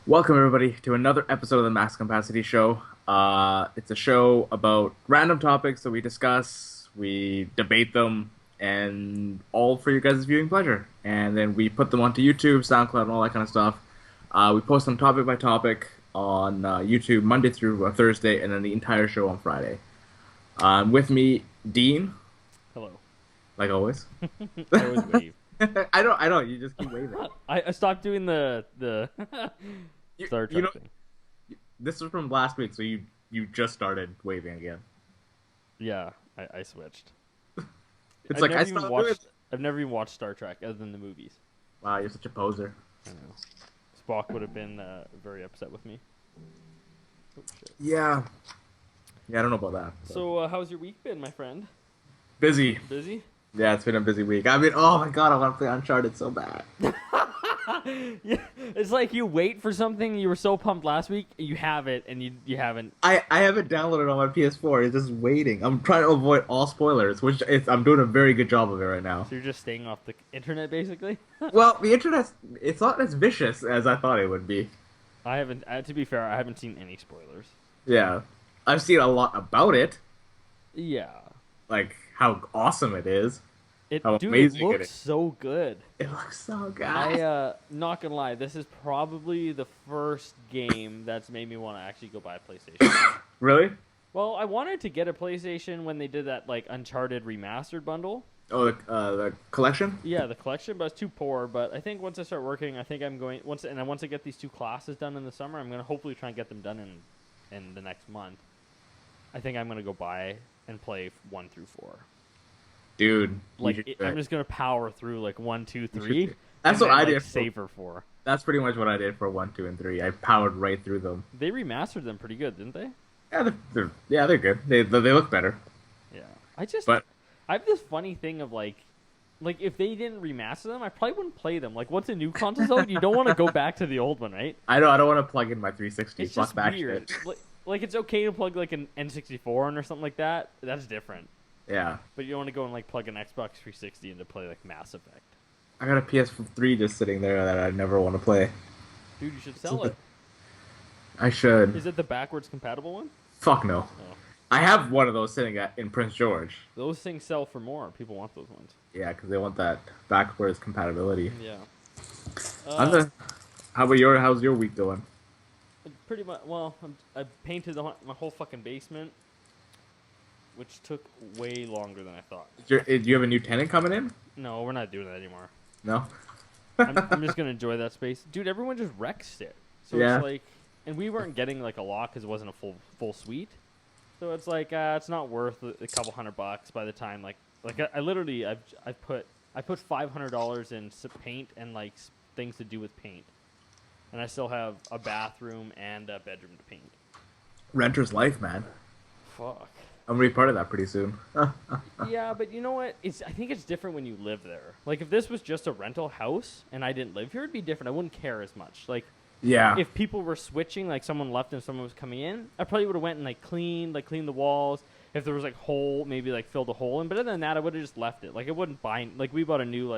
Welcome everybody to another episode of the Max Capacity Show. It's a show about random topics that we discuss, we debate them, and all for your guys' viewing pleasure. And then we put them onto YouTube, SoundCloud, and all that kind of stuff. We post them topic by topic on YouTube Monday through Thursday, and then the entire show on Friday. With me, Dean, Hello. like always. I always wave. I don't. You just keep waving. I stopped doing the Star You Trek know, thing. this was from last week, so you just started waving again. Yeah, I switched. It's like I never even stopped doing watched. it. I've never even watched Star Trek other than the movies. Wow, you're such a poser. I know. Spock would have been very upset with me. Oh, shit. Yeah. Yeah, I don't know about that. So, how's your week been, my friend? Busy. Busy? Yeah, it's been a busy week. I mean, oh my god, I want to play Uncharted so bad. Yeah, it's like you wait for something. You were so pumped last week. You have it, and you haven't. I have it downloaded on my PS4. It's just waiting. I'm trying to avoid all spoilers, which I'm doing a very good job of it right now. So you're just staying off the internet, basically. Well, the internet, it's not as vicious as I thought it would be. I haven't. To be fair, I haven't seen any spoilers. Yeah. I've seen a lot about it, Yeah. like how awesome it is. It, How dude, it amazing it looks is. so good. It looks so good. Not gonna lie, this is probably the first game that's made me want to actually go buy a PlayStation. Really? Well, I wanted to get a PlayStation when they did that like Uncharted remastered bundle. Oh, the collection? Yeah, the collection, but I was too poor. But I think once I start working, I think I'm going once I get these two classes done in the summer, I'm gonna hopefully try and get them done in the next month. I think I'm gonna go buy and play 1 through 4. Dude, you Like should do I'm it. just gonna power through like 1, 2, You should 3. do it. That's and what then, I like, did. Savor 4. That's pretty much what I did for 1, 2, and 3. I powered right through them. They remastered them pretty good, didn't they? Yeah, they're good. They look better. Yeah. But I have this funny thing of like if they didn't remaster them, I probably wouldn't play them. Like once a new console's out, you don't want to go back to the old one, right? I don't want to plug in my 360. It's Fuck just that weird. shit. Like it's okay to plug like an N64 in or something like that. That's different. Yeah, But you don't want to go and like plug an Xbox 360 in to play like Mass Effect. I got a PS3 just sitting there that I never want to play. Dude, you should sell it. I should. Is it the backwards compatible one? Fuck no. Oh. I have one of those sitting in Prince George. Those things sell for more. People want those ones. Yeah, because they want that backwards compatibility. Yeah. How about how's your week going? Pretty much. Well, I painted my whole fucking basement, which took way longer than I thought. Do you have a new tenant coming in? No, we're not doing that anymore. No. I'm just gonna enjoy that space, dude. Everyone just wrecks it, so Yeah. it's like, and we weren't getting like a lot because it wasn't a full suite, so it's like it's not worth a couple $100 by the time I literally I put $500 in paint and like things to do with paint, and I still have a bathroom and a bedroom to paint. Renter's life, man. Fuck. I'm gonna be part of that pretty soon. Yeah, but you know what? I think it's different when you live there. Like if this was just a rental house and I didn't live here, it'd be different. I wouldn't care as much. Like Yeah. if people were switching, like someone left and someone was coming in, I probably would have went and like cleaned the walls. If there was like hole, maybe like filled a hole in. But other than that, I would have just left it. Like I wouldn't buy. Like we bought a new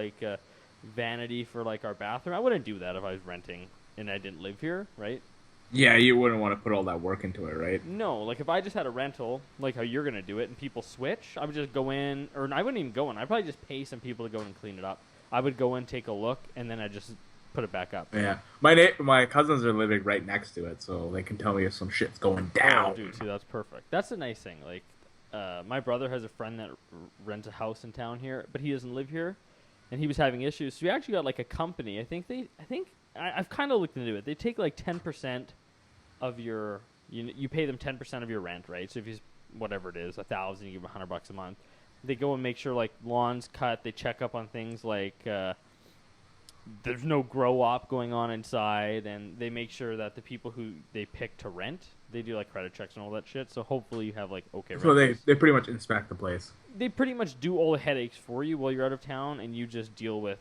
vanity for like our bathroom. I wouldn't do that if I was renting and I didn't live here, right? Yeah, you wouldn't want to put all that work into it, right? No, like if I just had a rental, like how you're gonna do it, and people switch, I would just go in, or I wouldn't even go in. I'd probably just pay some people to go in and clean it up. I would go in, take a look, and then I just put it back up. Yeah. My cousins are living right next to it, so they can tell me if some shit's going Oh, down. dude, see, that's perfect. That's a nice thing. Like, my brother has a friend that rents a house in town here, but he doesn't live here, and he was having issues. So we actually got like a company. I've kind of looked into it. They take like 10% of your, you pay them 10% of your rent, right? So if you, whatever it is, 1,000, you give them $100 a month. They go and make sure like lawns cut. They check up on things like there's no grow op going on inside, and they make sure that the people who they pick to rent, they do like credit checks and all that shit. So hopefully you have like okay. So rentals. they pretty much inspect the place. They pretty much do all the headaches for you while you're out of town, and you just deal with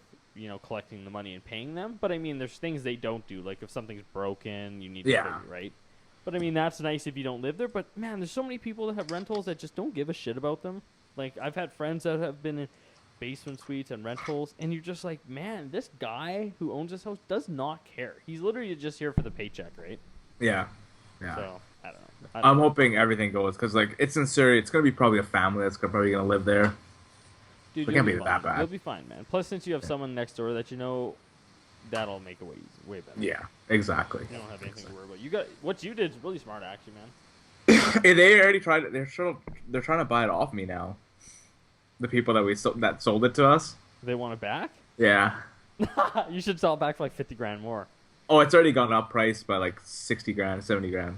collecting the money and paying them. But I mean, there's things they don't do, like if something's broken, you need to Yeah. fix it, right? But I mean, that's nice if you don't live there. But man, there's so many people that have rentals that just don't give a shit about them. Like I've had friends that have been basement suites and rentals, and you're just like, man, this guy who owns this house does not care. He's literally just here for the paycheck, right? Yeah. Yeah. So I don't know. I don't I'm know. hoping everything goes because like it's in Surrey. It's gonna be probably a family that's probably gonna live there. Dude, It you'll can't be be that fine. bad. You'll be fine, man. Plus, since you have someone next door that you know, that'll make it way better. Yeah, exactly. You don't have anything to worry about. You got what you did is really smart, actually, man. And they already tried it. They're trying to buy it off me now. The people that sold it to us. They want it back. Yeah. You should sell it back for like 50 grand more. Oh, it's already gone up price by like 60 grand, 70 grand.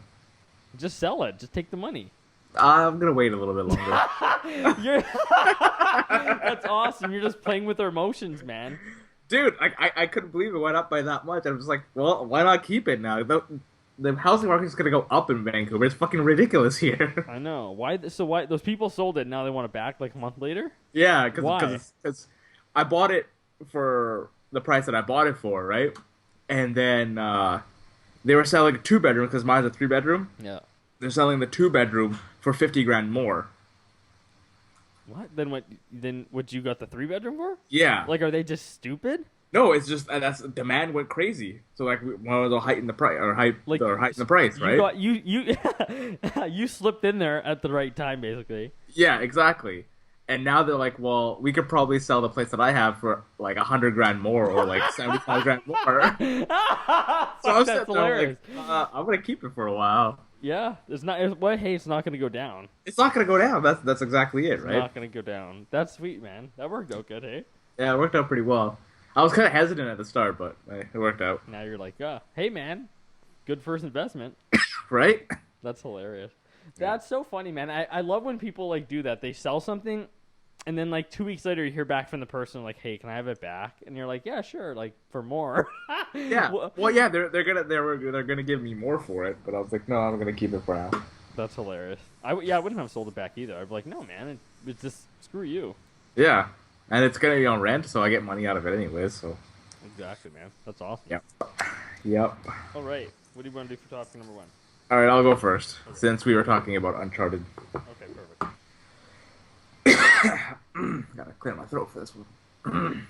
Just sell it. Just take the money. I'm gonna wait a little bit longer. That's awesome. You're just playing with their emotions, man. Dude, I couldn't believe it went up by that much. I was like, well, why not keep it now? The housing market is gonna go up in Vancouver. It's fucking ridiculous here. I know. Why? So why those people sold it? Now they want it back like a month later. Yeah, Why? because I bought it for the price that I bought it for, right? And then they were selling a 2-bedroom because mine's a 3-bedroom. Yeah. They're selling the 2-bedroom for 50 grand more. What? Then what? Then what? You got the 3-bedroom for? Yeah. Like, are they just stupid? No, it's just that's demand went crazy. So like we wanted to heighten the price or heighten the price, You right? got you you slipped in there at the right time, basically. Yeah, exactly. And now they're like, well, we could probably sell the place that I have for like 100 grand more or like 75 grand more. So I'm That's sitting there hilarious. like, I'm gonna keep it for a while. Yeah, it's not. Well, hey, it's not going to go down. It's not gonna go down. That's exactly it, It's right? not going to go down. That's sweet, man. That worked out good, hey? Yeah, it worked out pretty well. I was kind of hesitant at the start, but it worked out. Now you're like, hey, man, good first investment. Right? That's hilarious. That's so funny, man. I love when people like do that. They sell something, and then like 2 weeks later, you hear back from the person like, "Hey, can I have it back?" And you're like, "Yeah, sure." Like for more. Yeah. Well, Well, yeah, they're gonna give me more for it, but I was like, no, I'm gonna keep it for now. that's hilarious. I wouldn't have sold it back either. I'd be like, "No, man, it's just screw you." Yeah, and it's gonna be on rent, so I get money out of it anyways. So. Exactly, man. That's awesome. Yep. Yep. All right. What do you want to do for topic number 1? All right, I'll go first since we were talking about Uncharted. Okay, perfect. Gotta clear my throat for this one.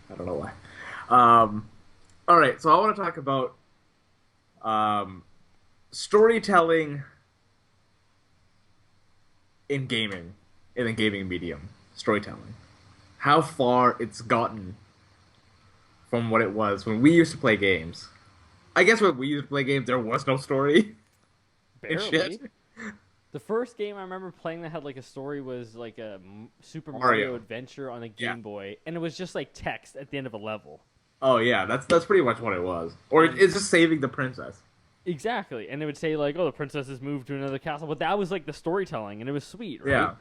I don't know why. All right, so I want to talk about storytelling in gaming, in the gaming medium. Storytelling. How far it's gotten from what it was when we used to play games. I guess when we used to play games, there was no story. And Barely. shit. The first game I remember playing that had like a story was like a Super Mario. Mario Adventure on a Game Yeah. Boy, and it was just like text at the end of a level. Oh yeah, that's pretty much what it was. Or it's just saving the princess. Exactly, and it would say like, "Oh, the princess has moved to another castle," but that was like the storytelling, and it was sweet, right? Yeah.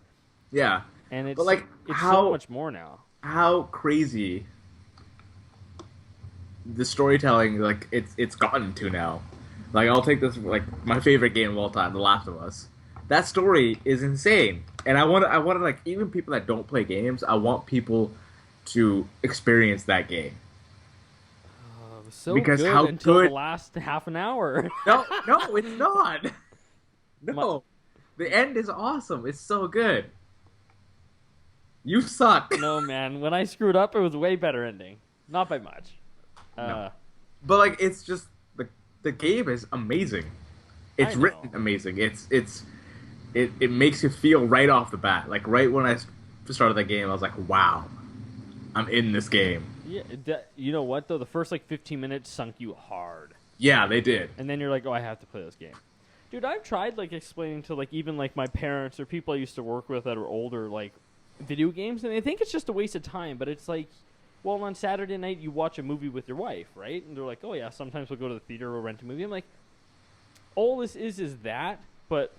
Yeah. And it's But, like, it's how- so much more now. How crazy the storytelling like it's gotten to now. Like I'll take this like my favorite game of all time, The Last of Us. That story is insane. And I want like even people that don't play games, I want people to experience that game. It was so Because good how until good- the last half an hour. No, it's not. No. The end is awesome. It's so good. You suck. No, man, when I screwed up, it was a way better ending. Not by much. No. But like it's just the game is amazing. It's I know. written amazing. It makes you feel right off the bat. Like right when I started the game, I was like, wow, I'm in this game. Yeah, you know what though? The first like 15 minutes sunk you hard. Yeah, they did. And then you're like, oh, I have to play this game. Dude, I've tried like explaining to like even like my parents or people I used to work with that are older like video games, and they think it's just a waste of time. But it's like, well, on Saturday night you watch a movie with your wife, right? And they're like, oh yeah, sometimes we'll go to the theater or rent a movie. I'm like, all this is that, but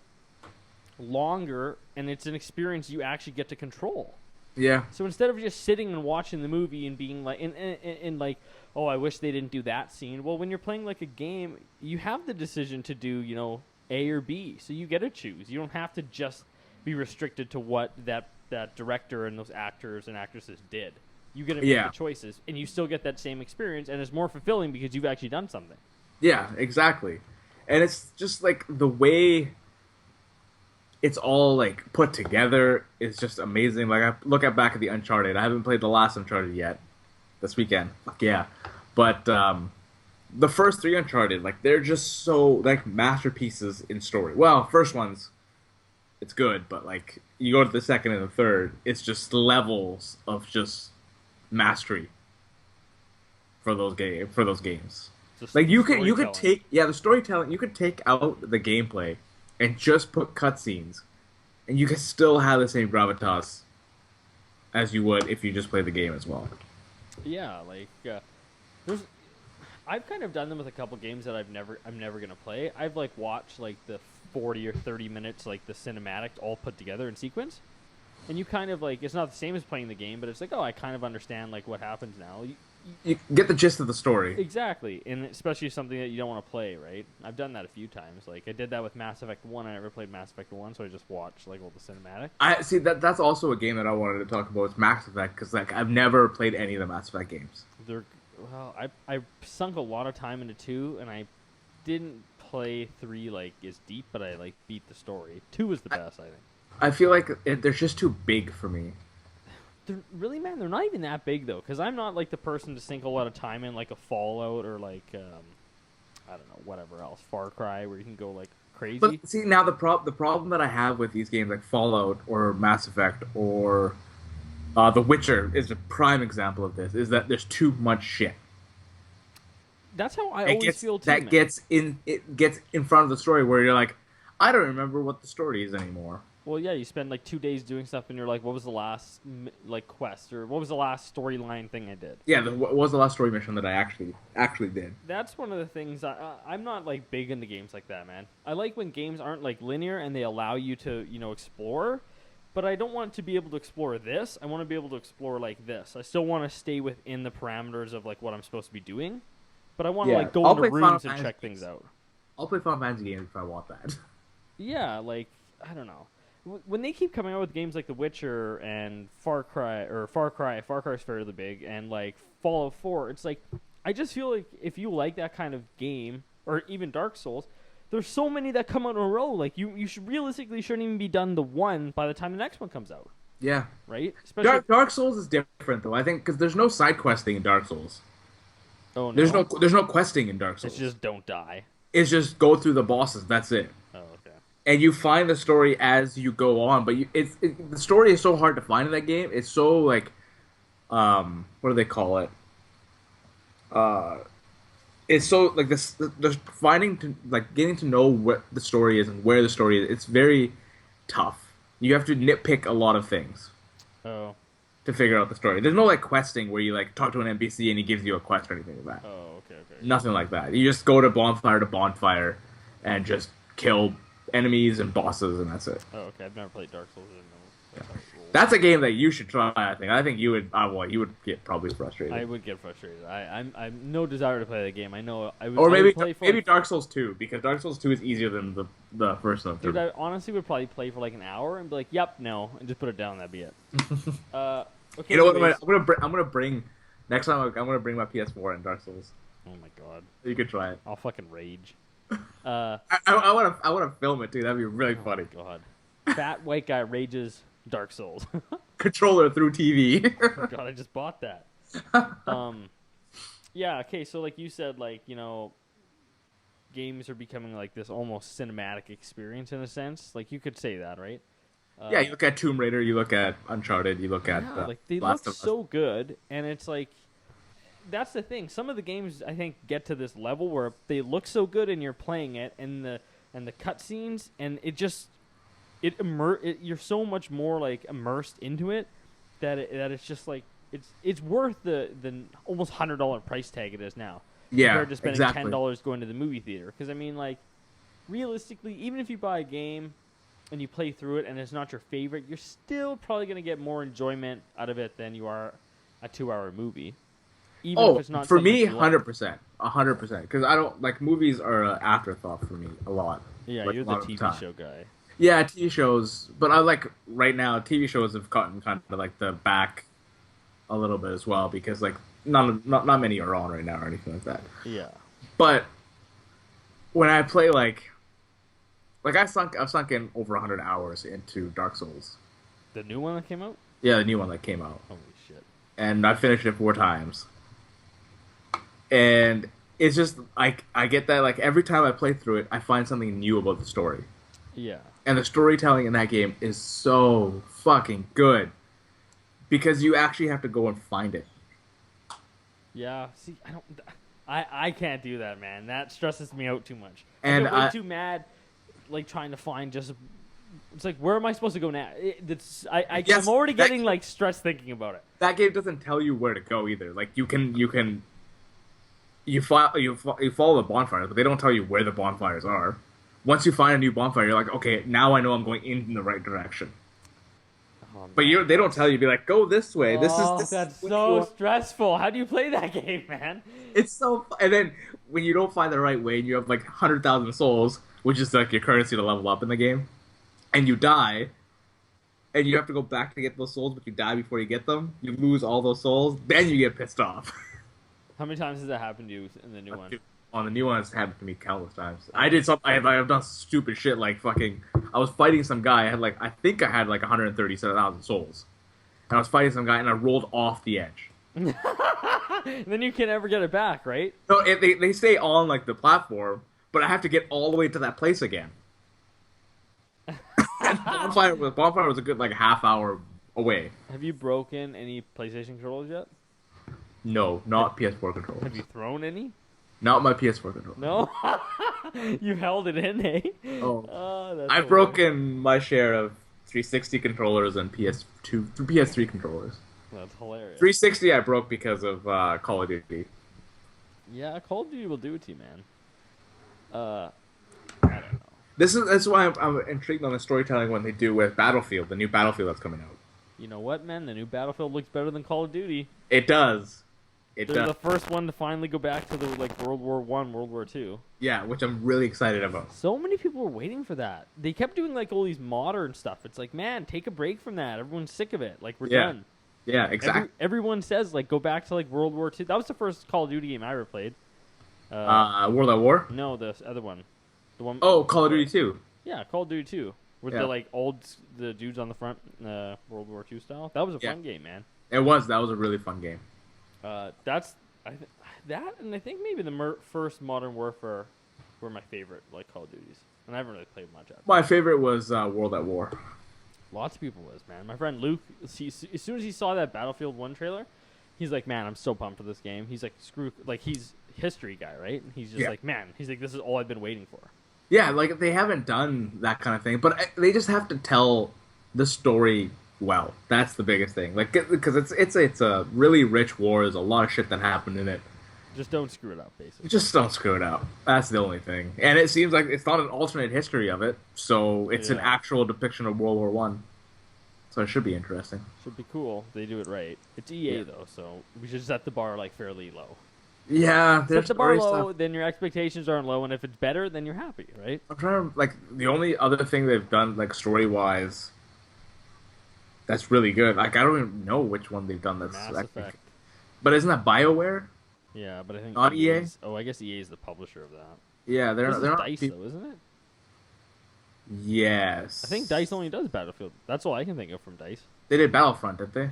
longer, and it's an experience you actually get to control. Yeah. So instead of just sitting and watching the movie and being like, in like, oh, I wish they didn't do that scene. Well, when you're playing like a game, you have the decision to do, you know, A or B. So you get to choose. You don't have to just be restricted to what that director and those actors and actresses did. You get to make Yeah. the choices, and you still get that same experience, and it's more fulfilling because you've actually done something. Yeah, exactly. And it's just like the way it's all like put together. It's just amazing. Like I look at back at the Uncharted. I haven't played the last Uncharted yet this weekend. Fuck yeah. But the first three Uncharted, like they're just so like masterpieces in story. Well, first one's it's good, but like you go to the second and the third, it's just levels of just mastery for those games. Just Like the you could storytelling. take the storytelling, you could take out the gameplay and just put cutscenes, and you could still have the same gravitas as you would if you just played the game as well. Yeah, like there's I've kind of done them with a couple games that I'm never gonna play. I've like watched like the 40 or 30 minutes like the cinematic all put together in sequence, and you kind of like it's not the same as playing the game, but it's like, oh, I kind of understand like what happens now. You get the gist of the story. Exactly, and especially something that you don't want to play, right? I've done that a few times. Like I did that with Mass Effect 1. I never played Mass Effect 1, so I just watched like all the cinematic. I see that's also a game that I wanted to talk about. Is Mass Effect because like I've never played any of the Mass Effect games. They're well, I sunk a lot of time into 2, and I didn't play 3 like as deep, but I like beat the story. 2 was the best, I think. I feel like they're just too big for me. They're really, man, they're not even that big though, because I'm not like the person to sink a lot of time in like a Fallout or like I don't know, whatever else, Far Cry, where you can go like crazy. But see now the problem that I have with these games like Fallout or Mass Effect or The Witcher is a prime example of this. Is that there's too much shit. That's how I It always gets feel too, that man. gets in front of the story where you're like, I don't remember what the story is anymore. Well, yeah, you spend like 2 days doing stuff, and you're like, what was the last like quest, or what was the last storyline thing I did? Yeah, what was the last story mission that I actually did? That's one of the things I'm not like big into games like that, man. I like when games aren't like linear and they allow you to explore, but I don't want to be able to explore this. I want to be able to explore like this. I still want to stay within the parameters of like what I'm supposed to be doing, but I want to Yeah, like go I'll into play Final rooms and Fantasy check games. things out. I'll play Final Fantasy games if I want that. Yeah, like I don't know. When they keep coming out with games like The Witcher and Far Cry, Far Cry's fairly big, and like Fallout 4, it's like I just feel like if you like that kind of game, or even Dark Souls, there's so many that come out in a row. Like you should realistically shouldn't even be done the one by the time the next one comes out, Yeah, right? Especially Dark Souls is different though. I think because there's no side questing in Dark Souls. oh no, There's no questing in Dark Souls. it's just don't die. It's just go through the bosses. That's it. Oh okay. And you find the story as you go on. But the story is so hard to find in that game. It's so like, what do they call it? Uh, it's so like the finding to like getting to know what the story is and where the story is. It's very tough. You have to nitpick a lot of things Oh to figure out the story. There's no like questing where you like talk to an NPC and he gives you a quest or anything like that. oh okay. Nothing like that. You just go to bonfire and just kill enemies and bosses, and that's it. Oh okay. I've never played Dark Souls. I didn't know that's how it rolls. That's a game that you should try. I think you would. Well, you would get probably frustrated. I would get frustrated. I'm no desire to play the game. I know I would. Or I maybe would play for maybe like, Dark Souls 2 because Dark Souls 2 is easier than the first one. dude. I honestly would probably play for like an hour and be like, "Yep, no," and just put it down. That'd be it. Okay. You know what? anyways- I'm gonna bring next time. I'm gonna bring my PS4 and Dark Souls. Oh my god, You could try it. I'll fucking rage. I want to film it too. That'd be really Oh funny. my god, fat white guy rages Dark Souls. Controller through TV. God, I just bought that. Yeah. Okay. So like you said, like games are becoming like this almost cinematic experience in a sense. Like you could say that, right? Yeah, you look at Tomb Raider, you look at Uncharted, you look at Yeah, like they Last look of Us. so good, and it's like that's the thing. Some of the games I think get to this level where they look so good, and you're playing it, and the cutscenes, and it just you're so much more like immersed into it that it's just like it's worth the almost $100 price tag it is now. Yeah, Compared to spending exactly. $10 going to the movie theater, because I mean, like realistically, even if you buy a game and you play through it and it's not your favorite, you're still probably going to get more enjoyment out of it than you are a 2-hour movie. Even if Oh, it's not for something me, you like. 100%, 100%. Because I don't like movies are an afterthought for me a lot. Yeah, like, you're a the lot of TV time. show guy. Yeah, TV shows, but I like right now TV shows have gotten kind of like the back a little bit as well because like not many are on right now or anything like that. Yeah. But when I play like Like I've sunk in over 100 hours into Dark Souls. The new one that came out? Yeah, the new one that came out, Holy shit. and I finished it 4 times. And it's just like I get that like every time I play through it, I find something new about the story, Yeah. and the storytelling in that game is so fucking good because you actually have to go and find it. Yeah. See, I can't do that, man. That stresses me out too much. And I get way I- too mad, like trying to find just. It's like, where am I supposed to go now? Yes, I'm already that- getting like stressed thinking about it. That game doesn't tell you where to go either. Like you follow the bonfires, but they don't tell you where the bonfires are. Once you find a new bonfire, you're like, okay, now I know I'm going in the right direction. Oh, But man. they don't tell you. Be like, go this way. This Oh, is that's when so you- stressful. How do you play that game, man? It's so. And then when you don't find the right way, and you have like 100,000 souls, which is like your currency to level up in the game, and you die, and you have to go back to get those souls, but you die before you get them. You lose all those souls. Then you get pissed off. How many times has that happened to you in the new one? On the new one, it's happened to me countless times. I did some. I've done stupid shit like fucking. I was fighting some guy. I think I had like 137,000 souls, and I was fighting some guy, and I rolled off the edge. Then you can never get it back, right? So they stay on like the platform, but I have to get all the way to that place again. And bonfire was a good like half hour away. Have you broken any PlayStation controllers yet? No, not PS4 Have controllers. you thrown any? Not my PS4 controller. No. You held it in, eh? Oh. That's I've hilarious. broken my share of 360 controllers and PS3 controllers. That's hilarious. 360 I broke because of Call of Duty. Yeah, Call of Duty will do it to you, man. I don't know. That's why I'm intrigued on the storytelling when they do with Battlefield, the new Battlefield that's coming out. You know what, man? The new Battlefield looks better than Call of Duty. It does. It They're does. the first one to finally go back to the like World War One, World War Two. Yeah, which I'm really excited about. So many people were waiting for that. They kept doing like all these modern stuff. It's like, man, take a break from that. Everyone's sick of it. Like we're Yeah. done. Yeah, exactly. Everyone says like go back to like World War Two. That was the first Call of Duty game I ever played. World at War? No, the other one. The one. Oh, Call of Duty 2. Yeah, Call of Duty 2. With Yeah. the like the dudes on the front, World War II style. That was a fun game, man. That was a really fun game. That and I think maybe the first Modern Warfare were my favorite like Call of Duties, and I haven't really played much of it. My favorite was World at War. Lots of people was, man. My friend Luke, as soon as he saw that Battlefield 1 trailer, he's like, man, I'm so pumped for this game. He's like, he's history guy, right? And he's just Yeah. like, man, he's like, this is all I've been waiting for. Yeah, like they haven't done that kind of thing, but they just have to tell the story well. That's the biggest thing. Like because it's a really rich war. There's a lot of shit that happened in it. Just don't screw it up, basically. Just don't screw it up. That's the only thing. And it seems like it's not an alternate history of it, so it's an Yeah. actual depiction of World War One. So it should be interesting. Should be cool. They do it right. It's EA Yeah. though, so we should set the bar like fairly low. Yeah, Set the bar story low, stuff. then your expectations aren't low, and if it's better, then you're happy, right? I'm trying to like the only other thing they've done like story wise that's really good. Like I don't even know which one they've done that's Mass I think- Effect. But isn't that BioWare? Yeah, but I think Not EA? Oh, I guess EA is the publisher of that. Yeah, This is they're not Dice though, isn't it? Yes. I think Dice only does Battlefield. That's all I can think of from Dice. They did Battlefront, did they?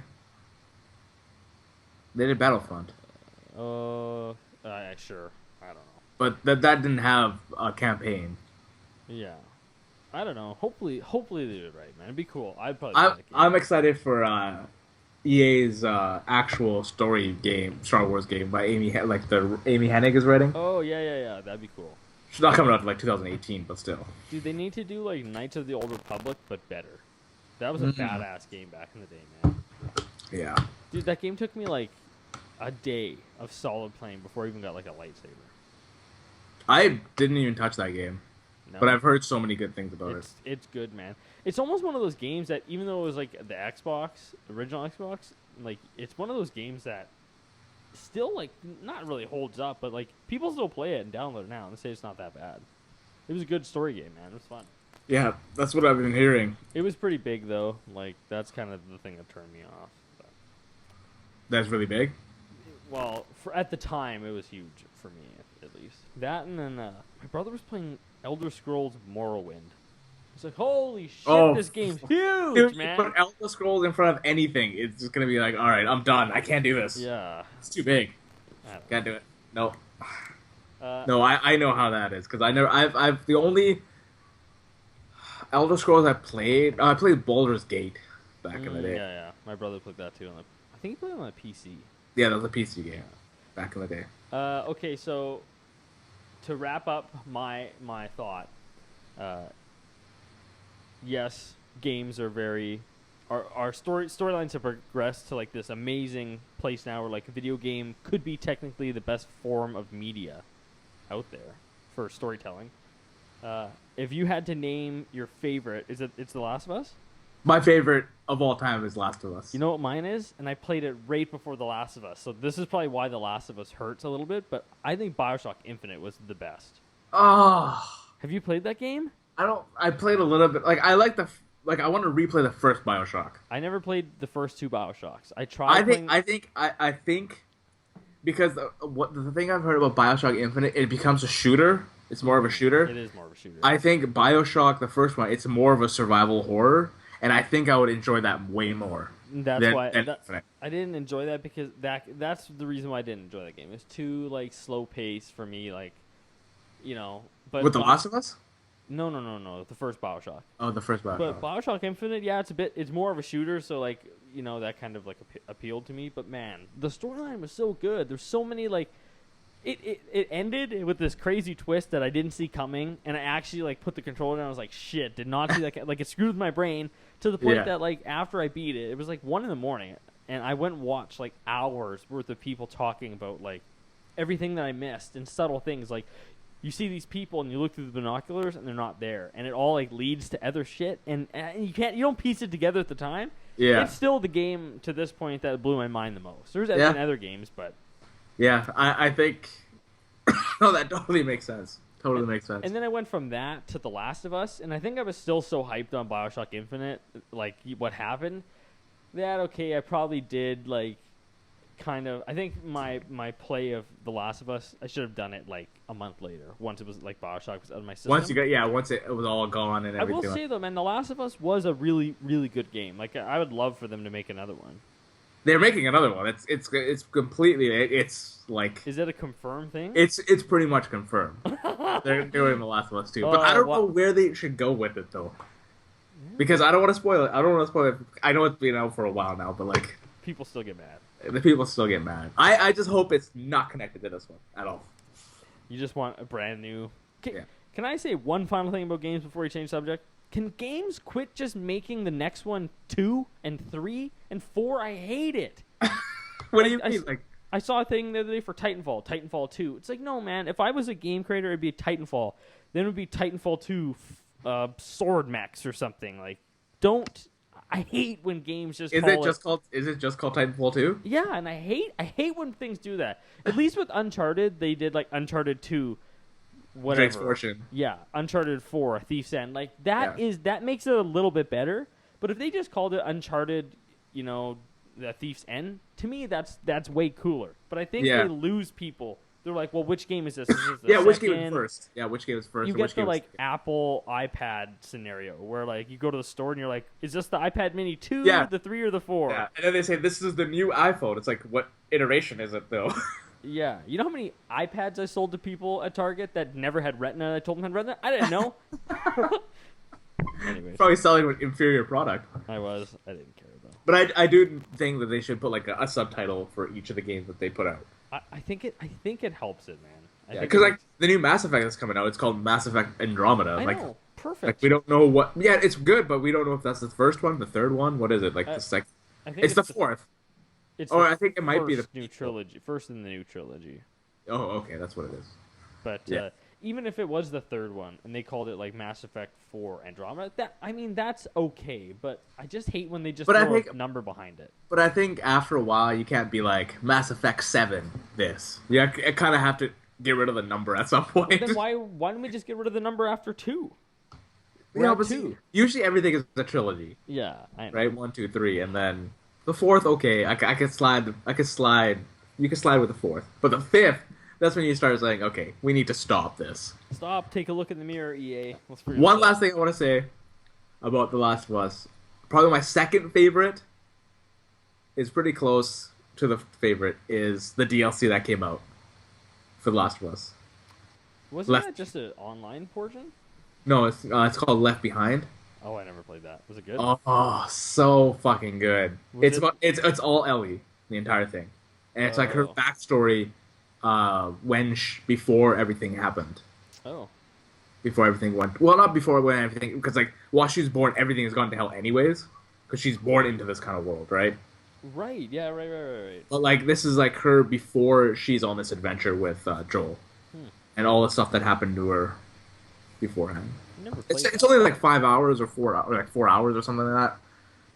They did Battlefront. Sure. I don't know. But that didn't have a campaign. Yeah, I don't know. Hopefully they do it right, man. It'd be cool. I'd probably. I'm play that game. I'm excited for EA's actual story game, Star Wars game by Amy Hennig is writing. Oh yeah. That'd be cool. It's not coming out to like 2018, but still. Dude, they need to do like Knights of the Old Republic, but better. That was a Mhm. badass game back in the day, man. Yeah. Dude, that game took me like a day of solid playing before I even got like a lightsaber. I didn't even touch that game, No, but I've heard so many good things about it. it's good, man. It's almost one of those games that even though it was like the original Xbox, like it's one of those games that still like not really holds up, but like people still play it and download it now and say it's not that bad. It was a good story game, man. It was fun. Yeah, that's what I've been hearing. It was pretty big though. Like that's kind of the thing that turned me off. But, That's really big. well, at the time, it was huge for me, at least. That and then my brother was playing Elder Scrolls Morrowind. It's like, holy shit, Oh, this game's huge, Dude, you man. put Elder Scrolls in front of anything, it's just gonna be like, all right, I'm done. I can't do this. Yeah. It's too big. I don't Can't do it. No, know. no, I know how that is because I've the only Elder Scrolls I played Baldur's Gate back in the day. Yeah. My brother played that too. I think he played it on a PC. Yeah, that was a PC game back in the day. Okay, so to wrap up my thought, yes, games are very our storylines have progressed to like this amazing place now where like a video game could be technically the best form of media out there for storytelling. If you had to name your favorite, it's The Last of Us? My favorite of all time is Last of Us. You know what mine is? And I played it right before The Last of Us. So this is probably why The Last of Us hurts a little bit, but I think BioShock Infinite was the best. Oh, Have you played that game? I played a little bit. Like I like I want to replay the first BioShock. I never played the first two BioShocks. I tried. I think because the thing I've heard about BioShock Infinite, it becomes a shooter. It's more of a shooter. It is more of a shooter. I think BioShock, the first one, it's more of a survival horror, and I think I would enjoy that way more. That's than, why than Infinite. I didn't enjoy that because that's the reason why I didn't enjoy that game. It's too like slow paced for me. Like, you know. But With The Last of Us? No. The first BioShock. Oh, the first BioShock. But BioShock Infinite, yeah, it's more of a shooter, so like that kind of like appealed to me. But man, the storyline was so good. There's so many like, it ended with this crazy twist that I didn't see coming, and I actually like put the controller down. I was like, shit, did not see that. Like it screwed with my brain to the point that like after I beat it, it was like 1 a.m, and I went and watched like hours worth of people talking about like everything that I missed and subtle things like. You see these people and you look through the binoculars and they're not there, and it all like leads to other shit, and you don't piece it together at the time. Yeah, it's still the game to this point that blew my mind the most. There's been other games, but yeah, I think no, that totally makes sense. Totally makes sense. And then I went from that to The Last of Us, and I think I was still so hyped on BioShock Infinite, like what happened, that okay, I probably did like. Kind of, I think my play of The Last of Us, I should have done it like a month later. Once it was like BioShock was out of my system. Once it was all gone and everything. I will say though, man, The Last of Us was a really, really good game. Like I would love for them to make another one. They're making another one. It's completely. It's like. Is it a confirmed thing? It's pretty much confirmed. They're doing The Last of Us too, but I don't know where they should go with it though. Because I don't want to spoil it. I don't want to spoil it. I know it's been out for a while now, but like people still get mad. The people still get mad. I just hope it's not connected to this one at all. You just want a brand new... Yeah. Can I say one final thing about games before we change subject? Can games quit just making the next one 2 and 3 and 4? I hate it. What do you mean? I saw a thing the other day for Titanfall 2. It's like, no, man. If I was a game creator, it'd be Titanfall. Then it would be Titanfall 2 Sword Max or something. Like, don't... I hate when games just Is it just called Titanfall 2? Yeah, and I hate when things do that. At least with Uncharted, they did like Uncharted 2 whatever. Drake's Fortune. Yeah, Uncharted 4, Thief's End. Like that that makes it a little bit better. But if they just called it Uncharted, the Thief's End, to me that's way cooler. But I think they lose people. They're like, well, which game is this? Is this the which game is first? Yeah, which game is first? You get the like Apple iPad scenario where like you go to the store and you're like, is this the iPad Mini 2, the 3, or the 4? Yeah, and then they say this is the new iPhone. It's like, what iteration is it though? Yeah, you know how many iPads I sold to people at Target that never had Retina? I told them had Retina. I didn't know. Anyways, probably selling an inferior product. I didn't care though. But I do think that they should put like a subtitle for each of the games that they put out. I think it helps it, man. Yeah, because like the new Mass Effect that's coming out, it's called Mass Effect Andromeda. I know, perfect. Like we don't know what. Yeah, it's good, but we don't know if that's the first one, the third one. What is it? Like the second? I think it's the fourth. I think it might be the new trilogy. First in the new trilogy. Oh, okay, that's what it is. But even if it was the third one and they called it like Mass Effect 4 Andromeda, that's okay. But I just hate when they just throw a number behind it. But I think after a while, you can't be like Mass Effect 7. This, I kind of have to get rid of the number at some point. But then why don't we just get rid of the number after 2? But 2. Usually everything is a trilogy. Yeah, I know. Right, 1, 2, 3, and then the fourth. Okay, I could slide. You can slide with the fourth, but the fifth. That's when you start saying, okay, we need to stop this. Stop, take a look in the mirror, EA. One last thing I want to say. about The Last of Us. Probably my second favorite is pretty close to the favorite is the DLC that came out for The Last of Us. Wasn't Left. that just an online portion? No, it's called Left Behind. Oh, I never played that. Was it good? Oh, so fucking good. Was it? It's all Ellie, the entire thing, and it's like her Oh. backstory, before everything happened, Oh. before everything went well, not before when everything, because like while she was born, everything has gone to hell anyways, because she's born into this kind of world, right? Right. Yeah. Right. But like this is like her before she's on this adventure with Joel, Hmm. and all the stuff that happened to her beforehand. I never It's played it's that. only like 5 hours or 4 hours, like 4 hours or something like that.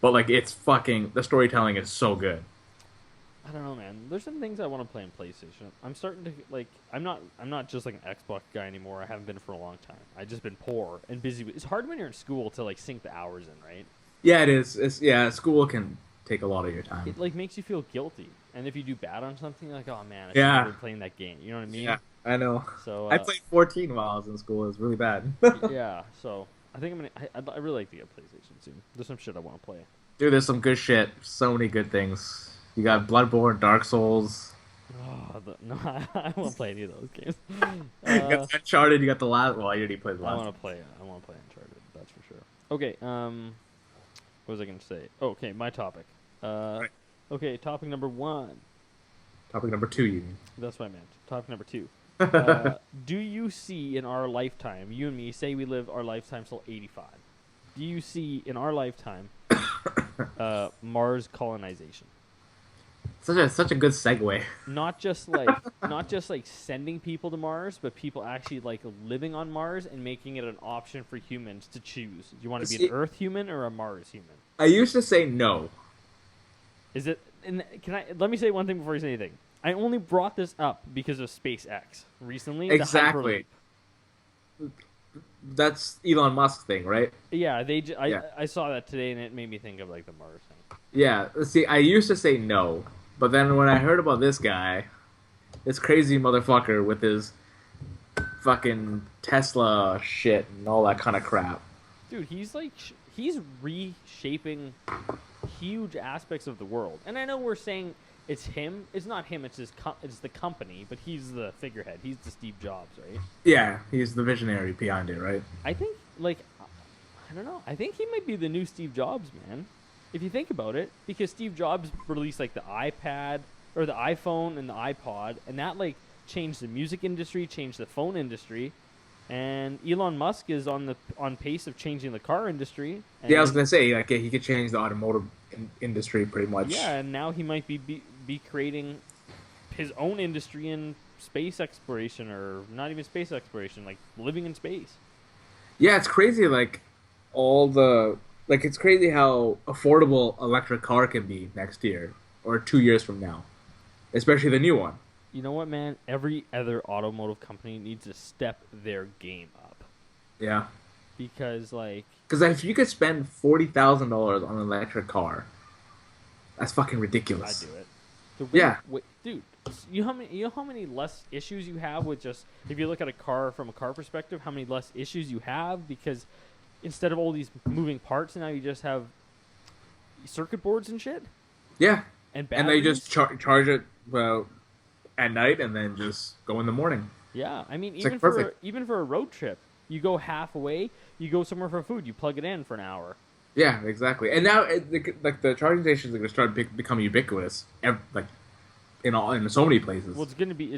But like it's fucking the storytelling is so good. I don't know, man. There's some things I want to play on PlayStation. I'm starting to like. I'm not just like an Xbox guy anymore. I haven't been for a long time. I've just been poor and busy. It's hard when you're in school to like sink the hours in, right? Yeah, it is. It's yeah, school can take a lot of your time. It like makes you feel guilty. And if you do bad on something, you're like, oh man, I should Yeah. have been playing that game. You know what I mean? Yeah, I know. So I played 14 while I was in school. It was really bad. yeah. So I think I'm gonna. I really like to get a PlayStation soon. There's some shit I want to play. Dude, there's some good shit. So many good things. You got Bloodborne, Dark Souls. No, I won't play any of those games. You got Uncharted. You got the last. Well, I already played the I last. want to play. I want to play Uncharted. That's for sure. Okay. What was I gonna say? Oh, okay, my topic. Right. Okay, topic number 1. Topic number 2. You mean? That's what I meant. Topic number 2. Do you see in our lifetime, you and me, say we live our lifetime till 85? Do you see in our lifetime Mars colonization? Such a good segue. Not just like not just like sending people to Mars, but people actually like living on Mars and making it an option for humans to choose. Do you want to be See- an Earth human or a Mars human? I used to say no. Is it? And can I? Let me say one thing before you say anything. I only brought this up because of SpaceX recently. the Exactly. Hyperloop. That's Elon Musk thing, right? Yeah, Yeah. I saw that today and it made me think of like the Mars thing. Yeah. See, I used to say no, but then when I heard about this guy, this crazy motherfucker with his fucking Tesla shit and all that kind of crap. Dude, he's like he's reshaping huge aspects of the world. And I know we're saying it's him. It's not him. It's it's the company. But he's the figurehead. He's the Steve Jobs, right? Yeah, he's the visionary behind it, right? I think like I don't know. I think he might be the new Steve Jobs, man. If you think about it, because Steve Jobs released like the iPad or the iPhone and the iPod, and that like changed the music industry, changed the phone industry, and Elon Musk is on pace of changing the car industry. And Yeah, I was gonna say like he could change the automotive industry pretty much. yeah, and now he might be creating his own industry in space exploration, or not even space exploration, like living in space. Yeah, it's crazy. Like all the it's crazy how affordable electric car can be next year or 2 years from now, especially the new one. You know what, man? Every other automotive company needs to step their game up Yeah, because, like, because if you could spend $40,000 on an electric car, that's fucking I ridiculous. do it. The Yeah. dude. You know how many less issues you have with just if you look at a car from a car perspective, how many less issues you have because instead of all these moving parts, now you just have circuit boards and shit Yeah, and and they batteries. just charge it at night and then just go in the morning. Yeah, I mean, It's, like, perfect. even for a road trip, you go halfway, you go somewhere for food, you plug it in for an hour. Yeah, exactly. And now, like the charging stations are going to start become ubiquitous, like in so many places. Well, it's gonna be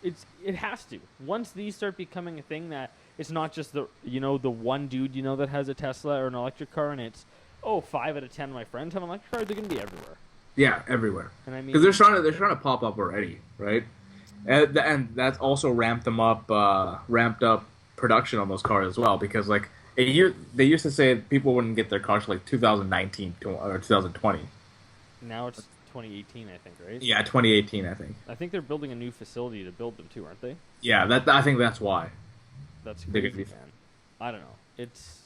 it has to. Once these start becoming a thing that it's not just the the one dude that has a Tesla or an electric car, and it's 5 out of 10 of my friends have an electric car. They're gonna be everywhere. Yeah, everywhere. And I mean, Because they're trying to pop up already, right? And that's also ramped up production on those cars as well. Because like they used to say people wouldn't get their cars till like 2019 or 2020. now it's 2018, I think, right? Yeah, 2018, I think. I think they're building a new facility to build them too, aren't they? Yeah, I think that's why. That's They're crazy, gonna be- man. I don't know. It's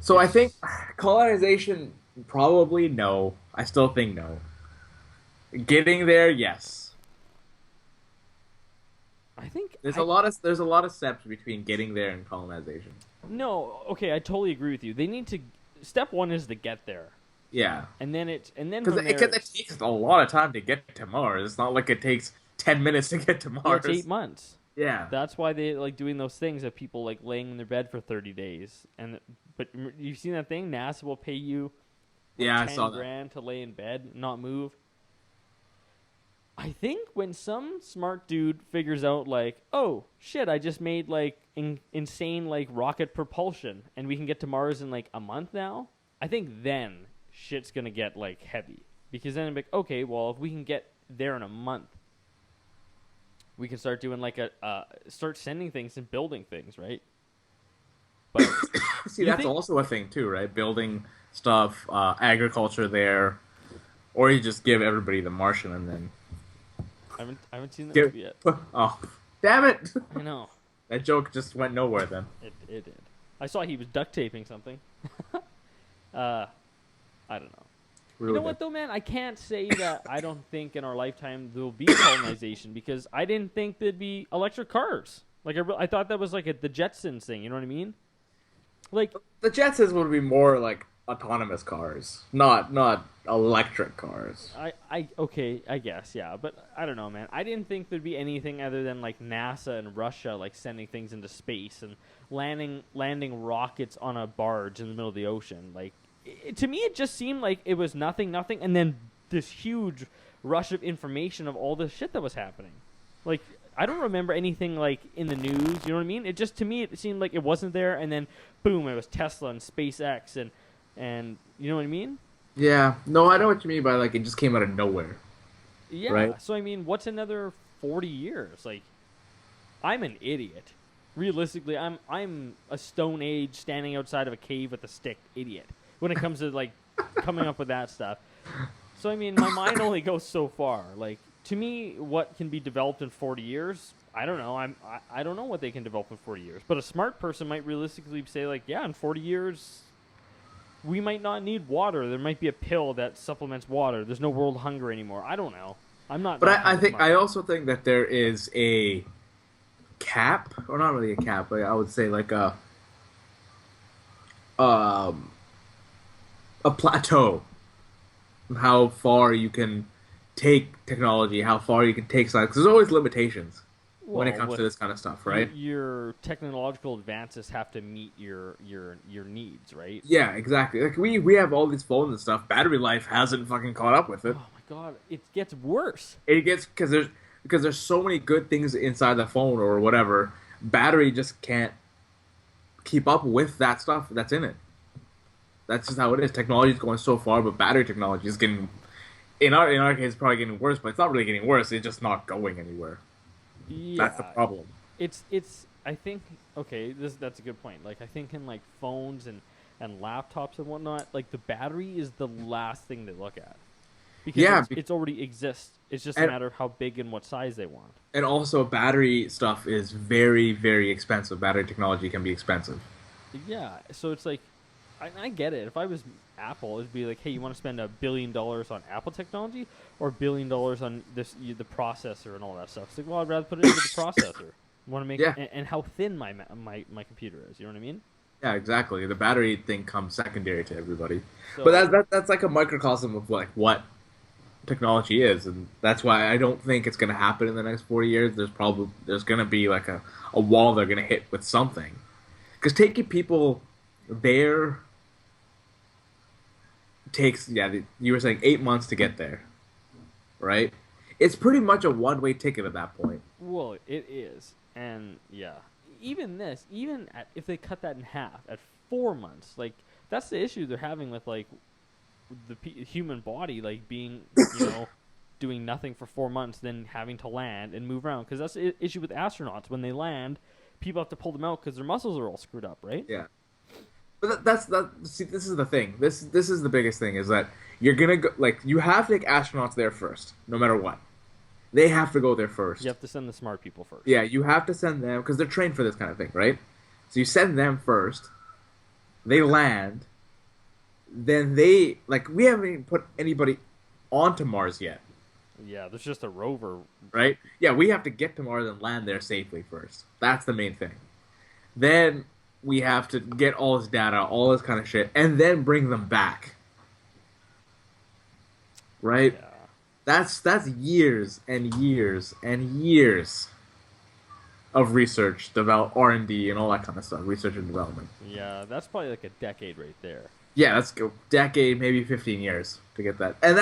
So I think colonization probably no. I still think no. Getting there, yes. I think There's a lot of steps between getting there and colonization. No, okay, I totally agree with you. They need to. Step one is to get there, Yeah, and then because from there, it takes a lot of time to get to Mars. It's not like it takes 10 minutes to get to yeah, it's eight Mars. months. Yeah, That's why they like doing those things of people like laying in their bed for 30 days. But you've seen that thing? NASA will pay you like yeah, I saw 10 that. grand to lay in bed, and not move. I think when some smart dude figures out like, oh shit, I just made like insane like rocket propulsion, and we can get to Mars in like a month now. I think then shit's gonna get like heavy because then I'm like, okay, well if we can get there in a month, we can start doing like start sending things and building things, right? But See, you that's think also a thing too, right? Building stuff, agriculture there, or you just give everybody the Martian and then I haven't seen that give. movie yet. Oh, damn it! I know That joke just went nowhere then. it did. I saw he was duct taping something. I don't know. You Really know what though, man? I can't say that I don't think in our lifetime there will be colonization because I didn't think there'd be electric cars. Like I thought that was like the Jetsons thing. You know what I mean? Like The Jetsons would be more like autonomous cars, not electric cars. okay, I guess yeah, but I don't know, man. I didn't think there'd be anything other than like NASA and Russia like sending things into space and landing rockets on a barge in the middle of the ocean. Like to me, it just seemed like it was nothing, and then this huge rush of information of all the shit that was happening. Like I don't remember anything like in the news. You know what I mean? It just to me it seemed like it wasn't there, and then boom, it was Tesla and SpaceX and you know what I mean? Yeah, no, I know what you mean by like it just came out of nowhere, Yeah. right? So I mean, what's another 40 years? Like, I'm an idiot. Realistically, I'm a Stone Age standing outside of a cave with a stick idiot when it comes to like coming up with that stuff. So I mean, my mind only goes so far. Like to me, what can be developed in 40 years? I don't know. I don't know what they can develop in 40 years. But a smart person might realistically say like, yeah, in 40 years we might not need water. There might be a pill that supplements water. There's no world hunger anymore. I don't know. I'm not But that I kind of think I smart. also think that there is a cap, or not really a cap, but I would say like um a plateau of how far you can take technology, how far you can take science. 'Cause there's always limitations when it Well, comes to with this kind of stuff, right? your technological advances have to meet your needs, right? Yeah, exactly. Like we have all these phones and stuff. Battery life hasn't fucking caught up with it. Oh my god, it gets worse. It gets because there's so many good things inside the phone or whatever. Battery just can't keep up with that stuff that's in it. That's just how it is. Technology is going so far, but battery technology is getting in our case probably getting worse. But it's not really getting worse. It's just not going anywhere. That's the Yeah, problem. it's. I think okay, that's a good point. Like I think in like phones and laptops and whatnot, like the battery is the last thing they look at because Yeah, it's already exists. It's just a and matter of how big and what size they want. and also battery stuff is very very expensive. Battery technology can be expensive. Yeah, so it's like, I get it. If I was Apple, it'd be like, hey, you want to spend $1 billion on Apple technology or $1 billion on the processor and all that stuff? It's like, well, I'd rather put it into the processor. Want to make Yeah, and how thin my computer is. You know what I mean? yeah, exactly. The battery thing comes secondary to everybody. But So that's like a microcosm of like what technology is, and that's why I don't think it's going to happen in the next 40 years. There's going to be like a wall they're going to hit with something. Because taking people there takes you were saying 8 months to get there, right? It's pretty much a one-way ticket at that point. well, it is, and yeah, if they cut that in half at 4 months, like that's the issue they're having with like the human body, like being doing nothing for 4 months, then having to land and move around. Because that's the issue with astronauts. When they land, people have to pull them out because their muscles are all screwed up, right? Yeah. But that's that. See, this is the thing. This is the biggest thing is that you're gonna go like you have to take astronauts there first, no matter what. They have to go there first. You have to send the smart people first. Yeah, you have to send them because they're trained for this kind of thing, right? So you send them first. They land. Then they like we haven't even put anybody onto Mars yet, Yeah, there's just a rover. right? Yeah, we have to get to Mars and land there safely first. That's the main thing. Then we have to get all this data, all this kind of shit, and then bring them back. Right? Yeah. That's years and years and years of research, develop R&D, and all that kind of stuff, research and development. Yeah, that's probably like a decade right there. Yeah, that's a decade, maybe 15 years to get that. And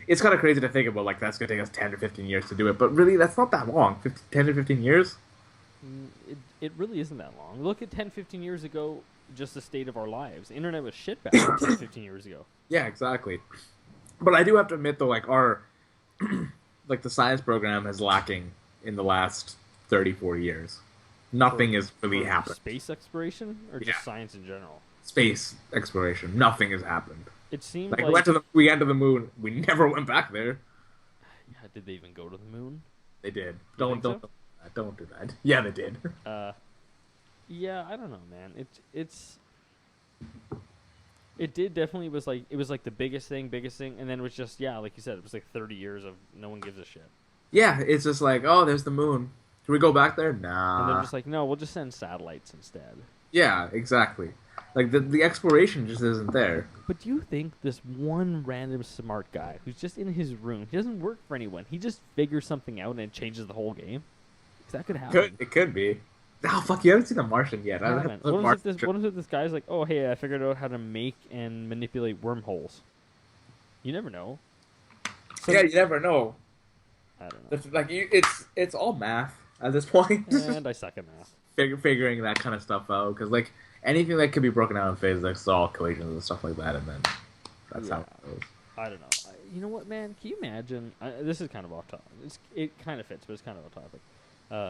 it's kind of crazy to think about, like, that's going to take us 10 or 15 years to do it. But really, that's not that long. 10 to 15 years? It really isn't that long. Look at 10, 15 years ago, just the state of our lives. The internet was shit back 10, 15 years ago. Yeah, exactly. But I do have to admit, though, like, like, the science program is lacking in the last 30, 40 years. Nothing has really happened. Space exploration or just science in general? Space exploration. Nothing has happened. It seemed like like we went to the moon. We never went back there. Yeah, did they even go to the moon? They did. Don't do that. Yeah, they did. Yeah, I don't know, man. It did definitely was like the biggest thing, and then it was just like you said, it was like 30 years of no one gives a shit. Yeah, it's just like, oh, there's the moon. Should we go back there? Nah. And they're just like, no, we'll just send satellites instead. Yeah, exactly. Like, the exploration just isn't there. But do you think this one random smart guy who's just in his room, he doesn't work for anyone, he just figures something out and it changes the whole game? Because that could happen. It could be. Oh, fuck, you haven't seen The Martian yet. What if this guy's like, oh, hey, I figured out how to make and manipulate wormholes? You never know. So, yeah, you never know. I don't know. Like, it's all math at this point. And I suck at math. Figuring that kind of stuff out, because, like, anything that could be broken down in physics is all equations and stuff like that, and then that's how it goes. I don't know. You know what, man? Can you imagine? This is kind of off topic. It kind of fits, but it's kind of off topic.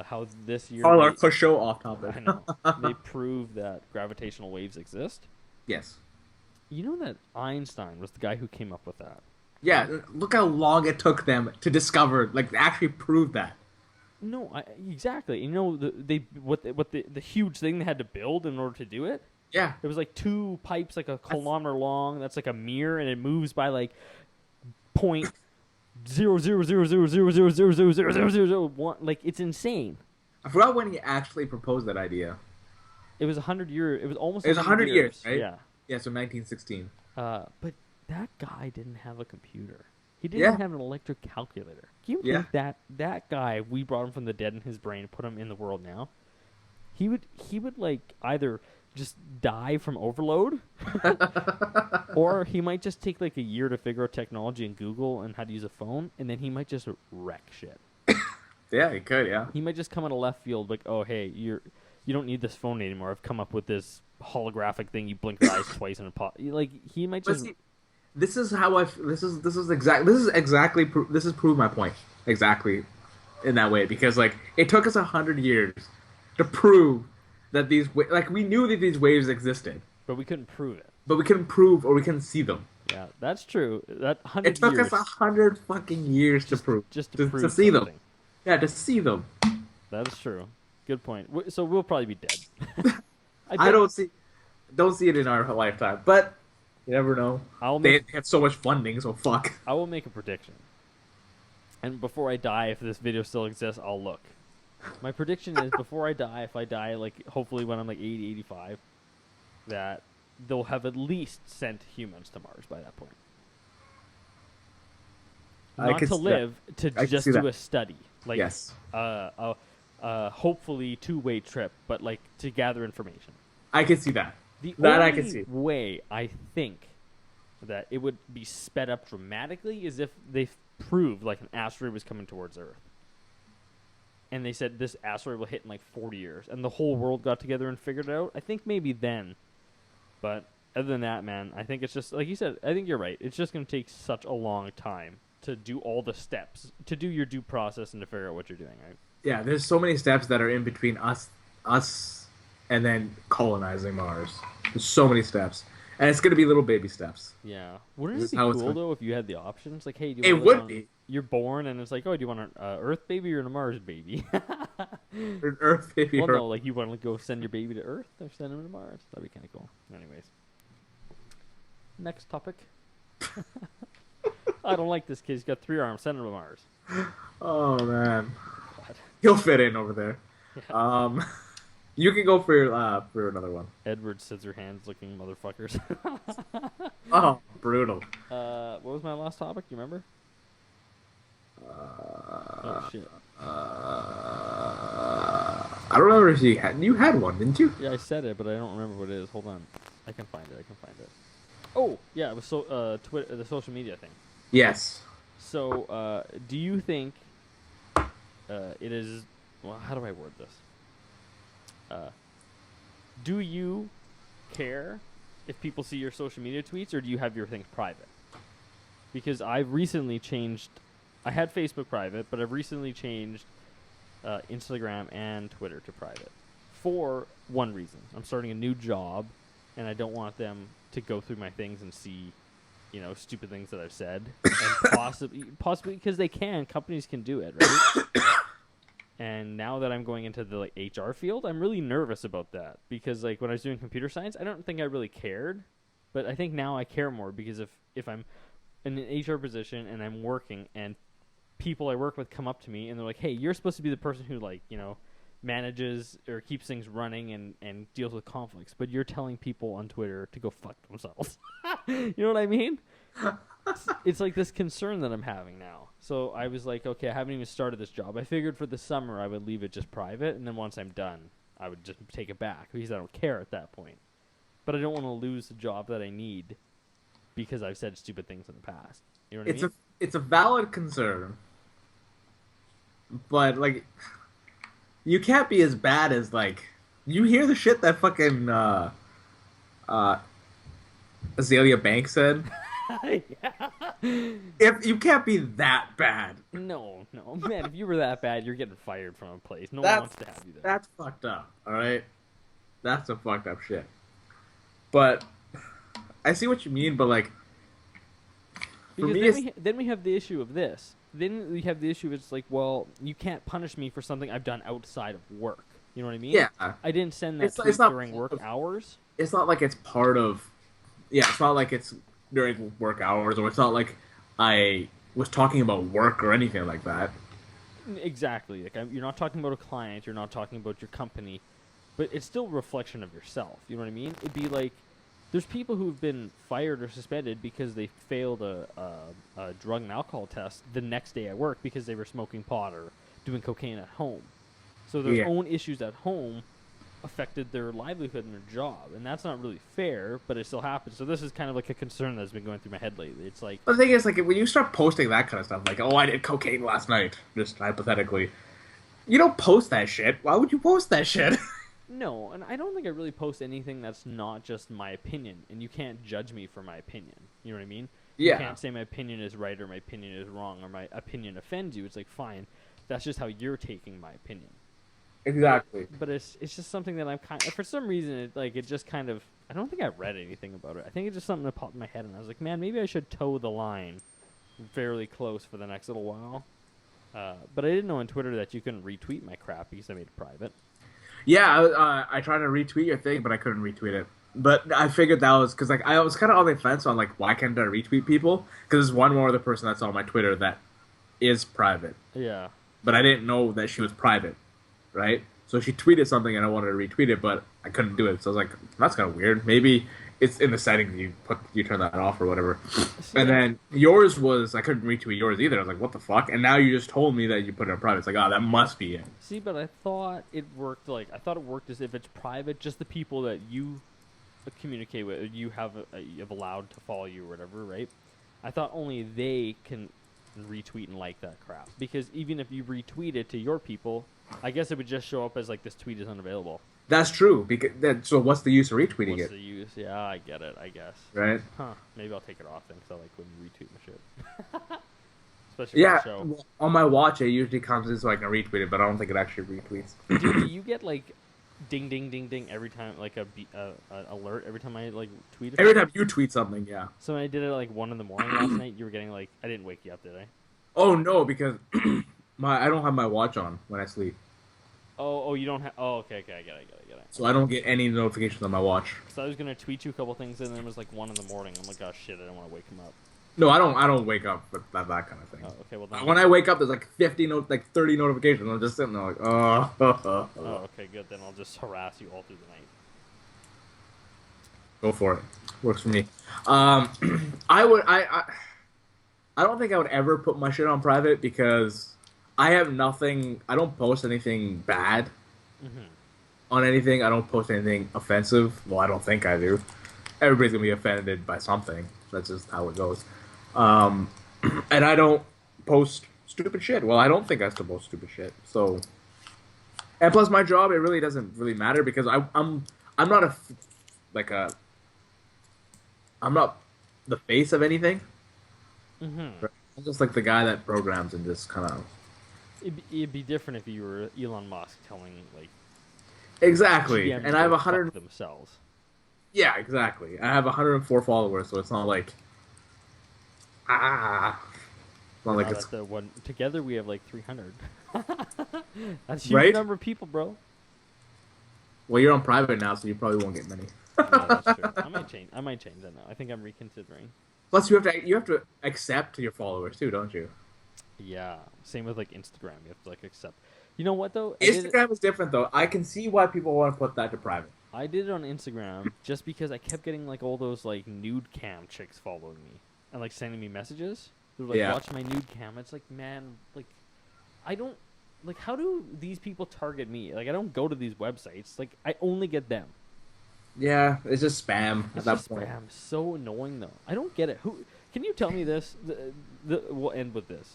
How this year... Our show off topic. I know. They prove that gravitational waves exist. Yes. You know that Einstein was the guy who came up with that? Yeah, look how long it took them to discover, like, actually prove that. No, exactly. You know, the huge thing they had to build in order to do it? Yeah. It was like 2 pipes, like a kilometer long. That's like a mirror, and it moves by like point 0.0000000000001. Like, it's insane. I forgot when he actually proposed that idea. It was 100 years. It was almost. It was 100 years, right? Yeah. Yeah, so 1916. But that guy didn't have a computer. He didn't have an electric calculator. Can you think that guy, we brought him from the dead in his brain, put him in the world now, he would like either just die from overload, or he might just take like a year to figure out technology and Google and how to use a phone, and then he might just wreck shit. Yeah, he could. Yeah. He might just come out of left field like, oh hey, you don't need this phone anymore. I've come up with this holographic thing. You blink your eyes twice and it pop. Like, he might just. This is proved my point exactly in that way, because like it took us 100 years to prove that we knew that these waves existed, but we couldn't prove it. But we couldn't prove, or we couldn't see them. Yeah, that's true. That 100 It took years, us 100 fucking years to prove, just to prove see something. them. Yeah, to see them. That is true. Good point. So we'll probably be dead. I don't see it in our lifetime, but. You never know. They have so much funding, so fuck. I will make a prediction. And before I die, if this video still exists, I'll look. My prediction is, before I die, if I die, like, hopefully when I'm like 80, 85, that they'll have at least sent humans to Mars by that point. Not to live, to just do a study. Like, yes. Hopefully two-way trip, but like to gather information. I can see that. The I can see. way I think that it would be sped up dramatically is if they proved like an asteroid was coming towards Earth. And they said this asteroid will hit in like 40 years. And the whole world got together and figured it out. I think maybe then. But other than that, man, I think it's just, like you said, I think you're right. It's just going to take such a long time to do all the steps, to do your due process and to figure out what you're doing, right? Yeah, there's so many steps that are in between us and then colonizing Mars. There's so many steps. And it's going to be little baby steps. Yeah. Wouldn't it be cool, though, if you had the options? Like, hey, do you it want would be. You're born, and it's like, oh, do you want an Earth baby or a Mars baby? An Earth baby. Well, no, like, you want to go send your baby to Earth or send him to Mars? That'd be kind of cool. Anyways. Next topic. I don't like this kid. He's got 3 arms. Send him to Mars. Oh, man. God. He'll fit in over there. Yeah. You can go for another one. Edward Scissorhands looking motherfuckers. Oh, brutal. What was my last topic? You remember? Oh shit. I don't remember if you had one, didn't you? Yeah, I said it, but I don't remember what it is. Hold on. I can find it. I can find it. Oh, yeah, it was Twitter, the social media thing. Yes. So, do you think it is? Well, how do I word this? Do you care if people see your social media tweets, or do you have your things private? Because I've recently changed. I had Facebook private, but I've recently changed Instagram and Twitter to private for one reason. I'm starting a new job, and I don't want them to go through my things and see, stupid things that I've said, and possibly because they can. Companies can do it, right? And now that I'm going into the HR field, I'm really nervous about that because when I was doing computer science, I don't think I really cared, but I think now I care more because if I'm in an HR position and I'm working and people I work with come up to me and they're like, "Hey, you're supposed to be the person who manages or keeps things running and deals with conflicts, but you're telling people on Twitter to go fuck themselves." You know what I mean? It's like this concern that I'm having now. So I was like, okay, I haven't even started this job. I figured for the summer I would leave it just private, and then once I'm done, I would just take it back because I don't care at that point. But I don't want to lose the job that I need because I've said stupid things in the past. You know what I mean? It's a valid concern, but you can't be as bad as you hear the shit that fucking uh Azalea Banks said. Yeah. If you can't be that bad. No, man. If you were that bad, you're getting fired from a place. No one That's wants to have you there. that's fucked up. All right, that's some fucked up shit. But I see what you mean. But for Because me, then we have the issue of this. Then we have the issue. It's like, well, you can't punish me for something I've done outside of work. You know what I mean? yeah, I didn't send that tweet it's not during work hours. it's not like it's part of. Yeah, it's not like it's during work hours, or it's not like I was talking about work or anything like that. Exactly. You're not talking about a client. You're not talking about your company, but it's still a reflection of yourself. You know what I mean? It'd be like there's people who've been fired or suspended because they failed a drug and alcohol test the next day at work because they were smoking pot or doing cocaine at home. So their own issues at home affected their livelihood and their job, and that's not really fair, but it still happens. So this is kind of like a concern that's been going through my head lately. It's like, But the thing is, when you start posting that kind of stuff, oh, I did cocaine last night, just hypothetically, you don't post that shit. Why would you post that shit? no, and I don't think I really post anything that's not just my opinion, and you can't judge me for my opinion. You know what I mean? Yeah. You can't say my opinion is right or my opinion is wrong or my opinion offends you. It's like, fine, that's just how you're taking my opinion. Exactly. But it's just something that I'm for some reason it just kind of, I don't think I read anything about it. I think it's just something that popped in my head, and I was like, man, maybe I should toe the line fairly close for the next little while. But I didn't know on Twitter that you couldn't retweet my crap because I made it private. Yeah, I tried to retweet your thing, but I couldn't retweet it. But I figured that was because I was kind of on the fence on why can't I retweet people? Because there's one more other person that's on my Twitter that is private. Yeah. But I didn't know that she was private, right? So she tweeted something and I wanted to retweet it, but I couldn't do it. So I was like, that's kind of weird. Maybe it's in the settings you turn that off or whatever. And then yours was I couldn't retweet yours either. I was like, what the fuck? And now you just told me that you put it in private. It's like, oh, that must be it. See, but I thought it worked as if it's private, just the people that you communicate with, or you have allowed to follow you or whatever, right? I thought only they can retweet and like that crap. Because even if you retweet it to your people, I guess it would just show up as this tweet is unavailable. That's true. So what's the use of retweeting it? What's the use? Yeah, I get it, I guess. Right? Huh. Maybe I'll take it off then, because I like when you retweet my shit. Especially for the show. Well, on my watch, it usually comes in so I can retweet it, but I don't think it actually retweets. Do you get ding ding ding ding every time, a alert every time I tweet? Every time you tweet something, yeah. So when I did it at 1 in the morning last night, you were getting I didn't wake you up, did I? Oh no, because I don't have my watch on when I sleep. Oh, you don't have. Oh, okay, I get it. So I don't get any notifications on my watch. So I was gonna tweet you a couple things, and then it was 1 in the morning. I'm like, oh shit, I don't want to wake him up. No, I don't. I don't wake up with that kind of thing. Oh, okay. Well then, When I wake up, there's like 30 notifications. I'm just sitting there like, oh, okay, good. Then I'll just harass you all through the night. go for it. Works for me. Um, I would. I don't think I would ever put my shit on private because I have nothing. I don't post anything bad Hmm. on anything. I don't post anything offensive. Well, I don't think I do. Everybody's gonna be offended by something. That's just how it goes. Um, and I don't post stupid shit. Well, I don't think I still post stupid shit. So, and plus, my job it really doesn't really matter because I'm not like a I'm not the face of anything. Hmm. I'm just like the guy that programs and just kind of It'd be different if you were Elon Musk telling like exactly. GM to And I have go a fuck hundred. themselves. Yeah, exactly. I have 104 followers, so it's not like it's not We're like not it's at the one together. We have like 300. That's a huge right. number of people, bro. Well, you're on private now, so you probably won't get many. Yeah, that's true. I might change. I might change that now. I think I'm reconsidering. Plus, you have to accept your followers too, don't you? Yeah. Same with like Instagram. You have to like accept. You know what though? Instagram is different though. I can see why people want to put that to private. I did it on Instagram just because I kept getting like all those like nude cam chicks following me and like sending me messages. They're like, Yeah. "Watch my nude cam." It's like, man, like, I don't like. How do these people target me? Like, I don't go to these websites. Like, I only get them. Yeah, it's just spam at It's that just point. spam. So annoying though. I don't get it. Who can you tell me this? We'll end with this.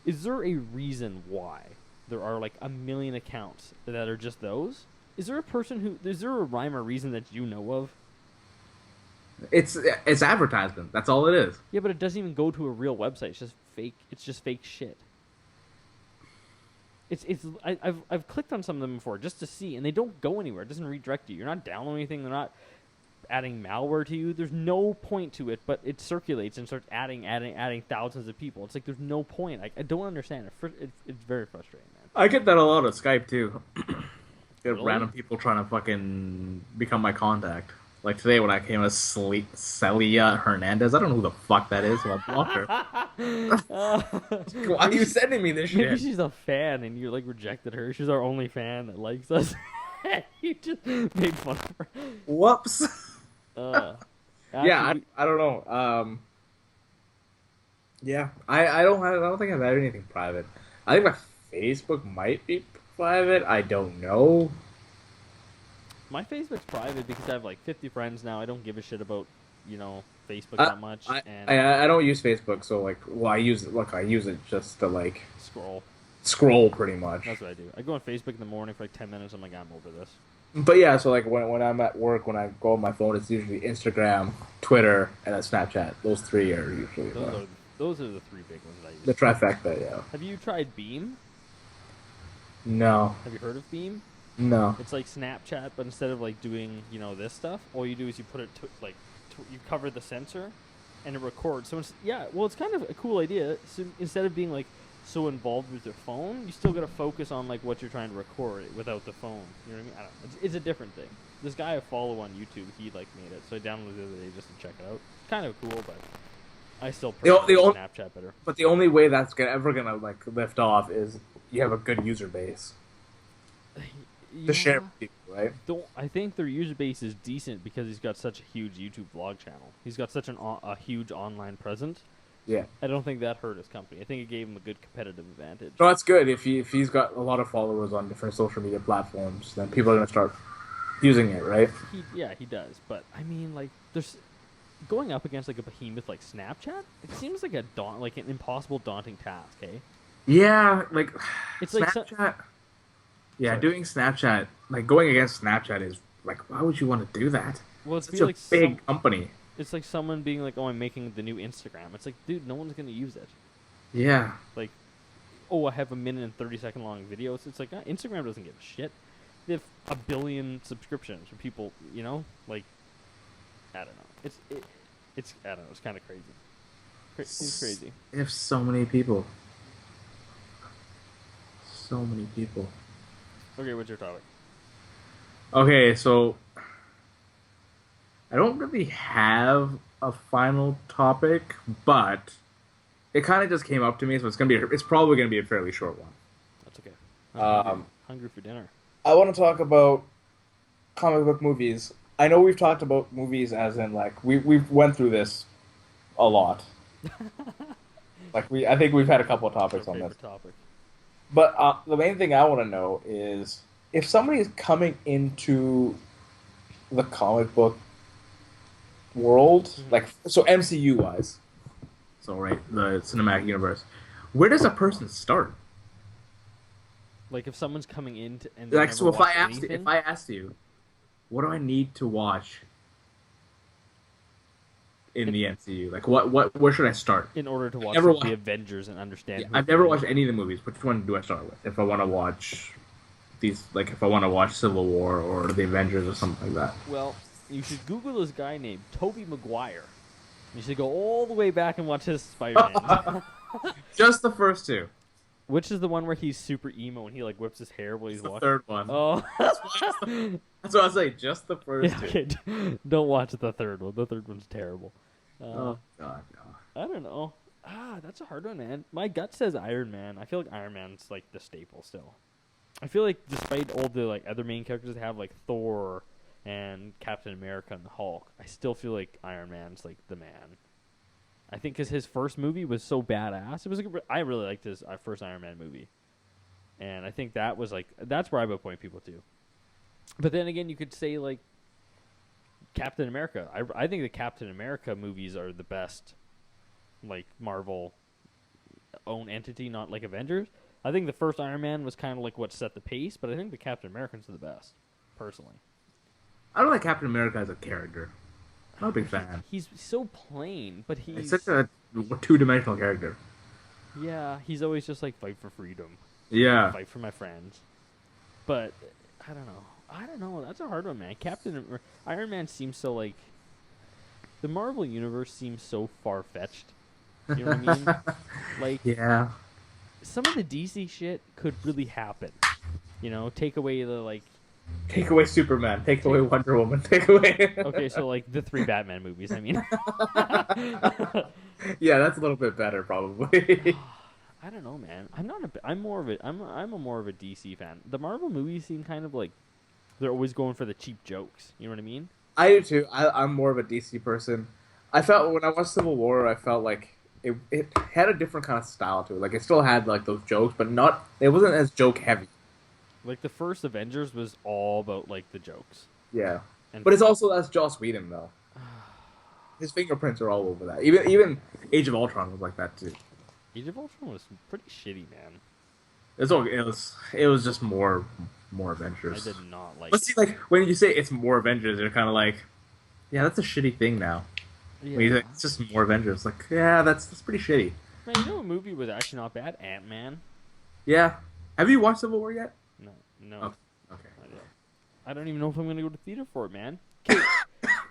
Is there a reason why there are like a million accounts that are just those? Is there a person who? Is there a rhyme or reason that you know of? It's advertisement. That's all it is. Yeah, but it doesn't even go to a real website. It's just fake. It's just fake shit. I've clicked on some of them before just to see, and they don't go anywhere. It doesn't redirect you. You're not downloading anything. They're not adding malware to you. There's no point to it, but it circulates and starts adding thousands of people. It's like there's no point. I don't understand it. It's very frustrating, man. I get that a lot of Skype too. Get Really? random people trying to fucking become my contact. Like today when I came as Celia Hernandez, I don't know who the fuck that is, so I blocked her. Why are you sending me this Maybe shit? she's a fan and you like rejected her. She's our only fan that likes us. You just made fun of her. Whoops. Uh, Yeah, actually, I don't know. Yeah, I don't think I've had anything private. I think my Facebook might be private. I don't know. my Facebook's private because I have like 50 friends now. I don't give a shit about, Facebook I that much I, and I don't use Facebook, so like, well, I use it just to like scroll. scroll pretty much. That's what I do. I go on Facebook in the morning for like 10 minutes. I'm like, I'm over this. But yeah, so like when I'm at work, when I go on my phone, it's usually Instagram, Twitter, and then Snapchat. Those three are usually Those are the three big ones I use. the trifecta. Yeah. Have you tried Beam? No. Have you heard of Beam? No. It's like Snapchat, but instead of like doing this stuff, all you do is you put it you cover the sensor, and it records. So it's kind of a cool idea. So instead of being like so involved with your phone, you still got to focus on like what you're trying to record without the phone. You know what I mean? I don't know. It's a different thing. This guy I follow on YouTube, he like made it, so I downloaded it the other day just to check it out. It's kind of cool, but I still prefer Snapchat better. But the only way that's ever gonna like lift off is you have a good user base to share with people, right? I think their user base is decent because he's got such a huge YouTube vlog channel. He's got such a huge online presence. Yeah. I don't think that hurt his company. I think it gave him a good competitive advantage. So that's good if he's got a lot of followers on different social media platforms, then people are gonna start using it, right? He does. But I mean, like, there's going up against like a behemoth like Snapchat. It seems like an impossible, daunting task. Eh? Yeah, like It's like Snapchat. Yeah, Sorry. doing Snapchat, like going against Snapchat is like, why would you want to do that? well, it's Such be a like big company. it's like someone being like, "Oh, I'm making the new Instagram." It's like, dude, no one's gonna use it. Yeah. Like, oh, I have a minute and 30-second long videos. It's like Instagram doesn't give a shit. They have a billion subscriptions for people. Like, I don't know. It's I don't know. It's kind of crazy. It's crazy. They have so many people. So many people. Okay, what's your topic? Okay, so I don't really have a final topic, but it kind of just came up to me, so it's probably gonna be a fairly short one. That's okay. I'm hungry. Um, Hungry for dinner. I want to talk about comic book movies. I know we've talked about movies as in like we've went through this a lot. Like I think we've had a couple of Our topics on this. favorite topic. But the main thing I want to know is if somebody is coming into the comic book world, like so MCU wise, so right, the cinematic universe, where does a person start? Like if someone's coming in and they Like, never so if I watched asked anything, if I asked you, what do I need to watch in the MCU? Like, where should I start? in order to watch Never like, the wa- Avengers and understand, Yeah, who I've never Thanos watched is. any of the movies. Which one do I start with? If I want to watch these, like, if I want to watch Civil War or the Avengers or something like that. Well, you should Google this guy named Toby Maguire. You should go all the way back and watch his Spider-Man. Just the first two. Which is the one where he's super emo and he like whips his hair while he's It's the walking? third one. Oh. That's what I say. Just the first Yeah, two. okay. Don't watch the third one. The third one's terrible. Oh God, no. I don't know. That's a hard one, man. My gut says Iron Man. I feel like Iron Man's like the staple still. I feel like despite all the like other main characters that have like Thor and Captain America and the Hulk, I still feel like Iron Man's like the man. I think because his first movie was so badass. It was I really liked his first Iron Man movie, and I think that was like that's where I would point people to. But then again, you could say like Captain America. I think the Captain America movies are the best, like Marvel own entity, not like Avengers. I think the first Iron Man was kind of like what set the pace, but I think the Captain Americans are the best, personally. I don't like Captain America as a character. I'm not a big fan. He's so plain, but He's he's such a two-dimensional character. yeah, he's always just like fight for freedom, Yeah. fight for my friends. But I don't know. I don't know. That's a hard one, man. Iron Man seems so like the Marvel universe seems so far fetched. You know what I mean? Like Yeah. some of the DC shit could really happen. You know, take away the like. Take away Superman. Take away Wonder Woman. Take away. Okay, so like the 3 Batman movies. I mean, Yeah, that's a little bit better, probably. I don't know, man. I'm more of a. I'm a more of a DC fan. The Marvel movies seem kind of like they're always going for the cheap jokes. You know what I mean? I do too. I'm more of a DC person. I felt when I watched Civil War, I felt like it had a different kind of style to it. Like it still had like those jokes, but not. It wasn't as joke heavy. Like the first Avengers was all about like the jokes. Yeah, And but it's also that's Joss Whedon though. His fingerprints are all over that. Even Age of Ultron was like that too. Age of Ultron was pretty shitty, man. It was just more I Avengers. did not like. But see, like when you say it's more Avengers, you're kind of like, yeah, that's a shitty thing now. Yeah. When you say it's just more Avengers, like, yeah, that's pretty shitty. Man, you know what movie was actually not bad? Ant-Man. Yeah. Have you watched Civil War yet? No. Okay. Okay. I don't even know if I'm gonna go to theater for it, man. Okay.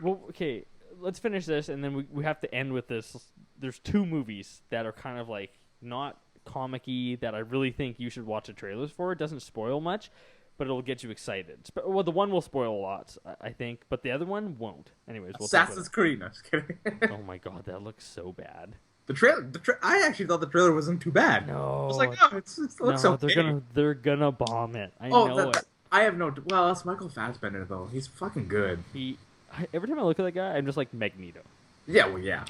Well, okay. Let's finish this, and then we have to end with this. There's 2 movies that are kind of like not comic-y that I really think you should watch the trailers for. It doesn't spoil much, but it'll get you excited. Well, the one will spoil a lot, I think, but the other one won't. Anyways, we'll talk about Assassin's Creed. No, just kidding. it. Oh my god, that looks so bad. The trailer. I actually thought the trailer wasn't too bad. No, I was like, no, it looks no, okay. they're gonna bomb it. I Oh, know it. I have no. Well, that's Michael Fassbender though. He's fucking good. Every time I look at that guy, I'm just like Magneto. Yeah. Well, yeah.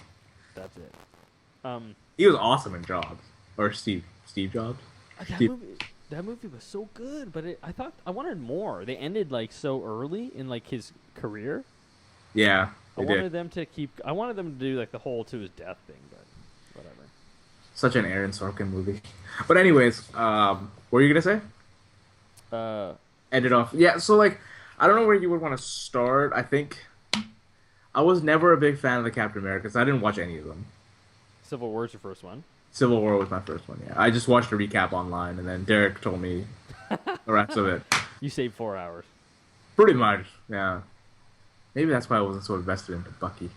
That's it. He was awesome in Jobs or Steve Jobs. That Steve- movie, that movie was so good, but I thought I wanted more. They ended like so early in like his career. Yeah. I They wanted did. them to keep. I wanted them to do like the whole to his death thing, but whatever. Such an Aaron Sorkin movie. But anyways, what were you gonna say? End it off. Yeah. So like, I don't know where you would want to start. I think I was never a big fan of the Captain Americas. I didn't watch any of them. Civil War's your first one. Civil War was my first one. Yeah. I just watched a recap online, and then Derek told me the rest of it. You saved 4 hours. Pretty much. Yeah. Maybe that's why I wasn't so invested into Bucky.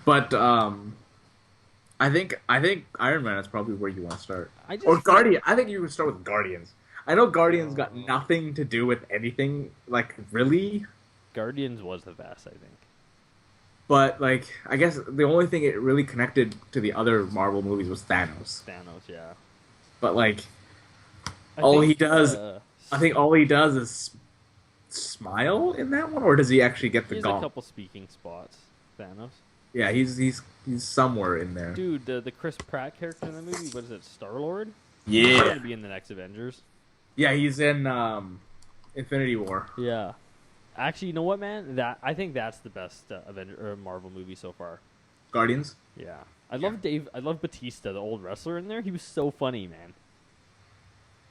But I think Iron Man is probably where you want to start. Or Guardian. I think you would start with Guardians. I know Guardians got nothing to do with anything, like, really. Guardians was the best, I think. But like, I guess the only thing it really connected to the other Marvel movies was Thanos. Thanos, yeah. But like, I all think, he does, I think all he does is smile in that one, or does he actually get he the has a gauntlet? couple speaking spots. Thanos, Yeah, he's somewhere in there. dude, the Chris Pratt character in the movie, what is it, Star Lord? He's Yeah, gonna be in the next Avengers. yeah, he's in Infinity War. Yeah. Actually, you know what, man? That I think that's the best Avenger or Marvel movie so far. Guardians. Yeah. I love Batista, the old wrestler in there. He was so funny, man.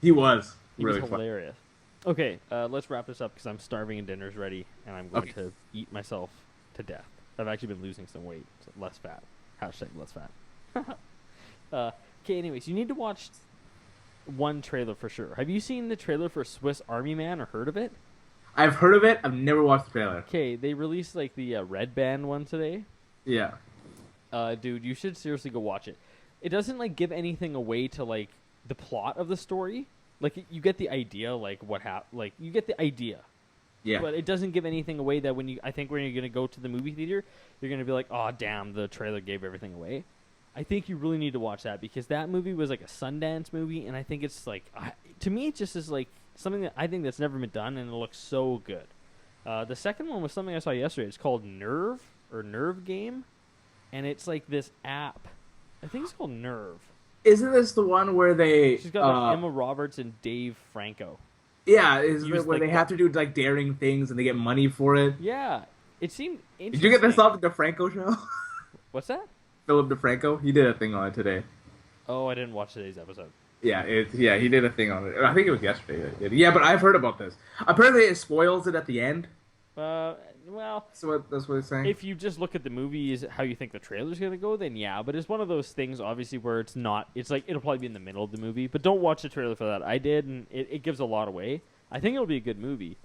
He was He really was fun. hilarious. Okay, let's wrap this up because I'm starving and dinner's ready, and I'm going to eat myself to death. I've actually been losing some weight, so less fat. Hashtag less fat. Okay, anyways, you need to watch one trailer for sure. Have you seen the trailer for Swiss Army Man or heard of it? I've heard of it. I've never watched the trailer. Okay, they released like the Red Band one today. Yeah. Dude, you should seriously go watch it. It doesn't like give anything away to like the plot of the story. Like you get the idea, like like you get the idea, Yeah. but it doesn't give anything away. That I think when you're gonna go to the movie theater, you're gonna be like, oh damn, the trailer gave everything away. I think you really need to watch that because that movie was like a Sundance movie, and I think it's like to me it just is like something that I think that's never been done, and it looks so good. The second one was something I saw yesterday. It's called Nerve or Nerve Game, and it's like this app. I think it's called Nerve. Isn't this the one where they? She's got like Emma Roberts and Dave Franco. Yeah, is Use, it where like, they have to do like daring things and they get money for it? Yeah, it seemed Did interesting. you get this off the DeFranco show? What's that? Philip DeFranco, he did a thing on it today. Oh, I didn't watch today's episode. Yeah, he did a thing on it. I think it was yesterday. That he did. Yeah, but I've heard about this. Apparently, it spoils it at the end. Well, So that's what it's saying. if you just look at the movies, how you think the trailer's gonna go, then yeah. But it's one of those things, obviously, where it's not. It's like it'll probably be in the middle of the movie. But don't watch the trailer for that. I did, and it gives a lot away. I think it'll be a good movie.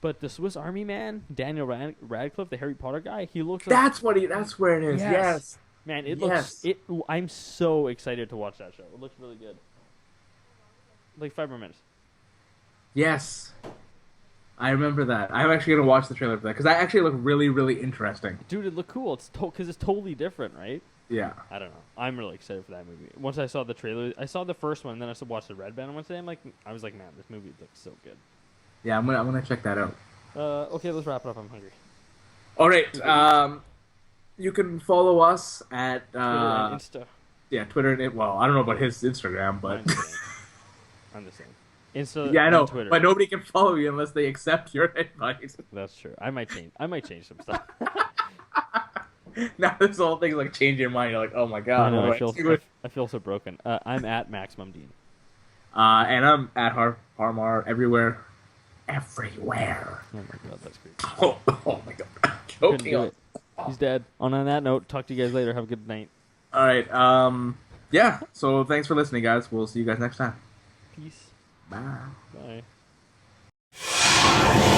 But the Swiss Army Man, Daniel Radcliffe, the Harry Potter guy, he looks like That's what he. That's where it is. Yes. man. It Yes. looks. It. I'm so excited to watch that show. It looks really good. Like 5 more minutes. Yes. I remember that. I'm actually gonna watch the trailer for that because that actually looked really, really interesting. Dude, it looked cool. It's because it's totally different, right? Yeah. I don't know. I'm really excited for that movie. Once I saw the trailer, I saw the first one, and then I watched the Red Band one today. I was like, man, this movie looks so good. Yeah, I'm gonna check that out. Okay, let's wrap it up. I'm hungry. All right. You can follow us at Twitter and Insta. yeah, Twitter and well, I don't know about his Instagram, but I'm the same. Insta. yeah, I know. and Twitter. But nobody can follow you unless they accept your advice. That's true. I might change some stuff. Now this whole thing's like change your mind. You're like, oh my god. I know. what do do? I feel so broken. I'm at Maximum Dean. And I'm at Harmar everywhere. Everywhere. Oh my god, that's great. Oh my god. Couldn't Choking do on. it. He's dead. On that note, talk to you guys later. Have a good night. All right. Yeah. So thanks for listening, guys. We'll see you guys next time. Peace. Bye. Bye.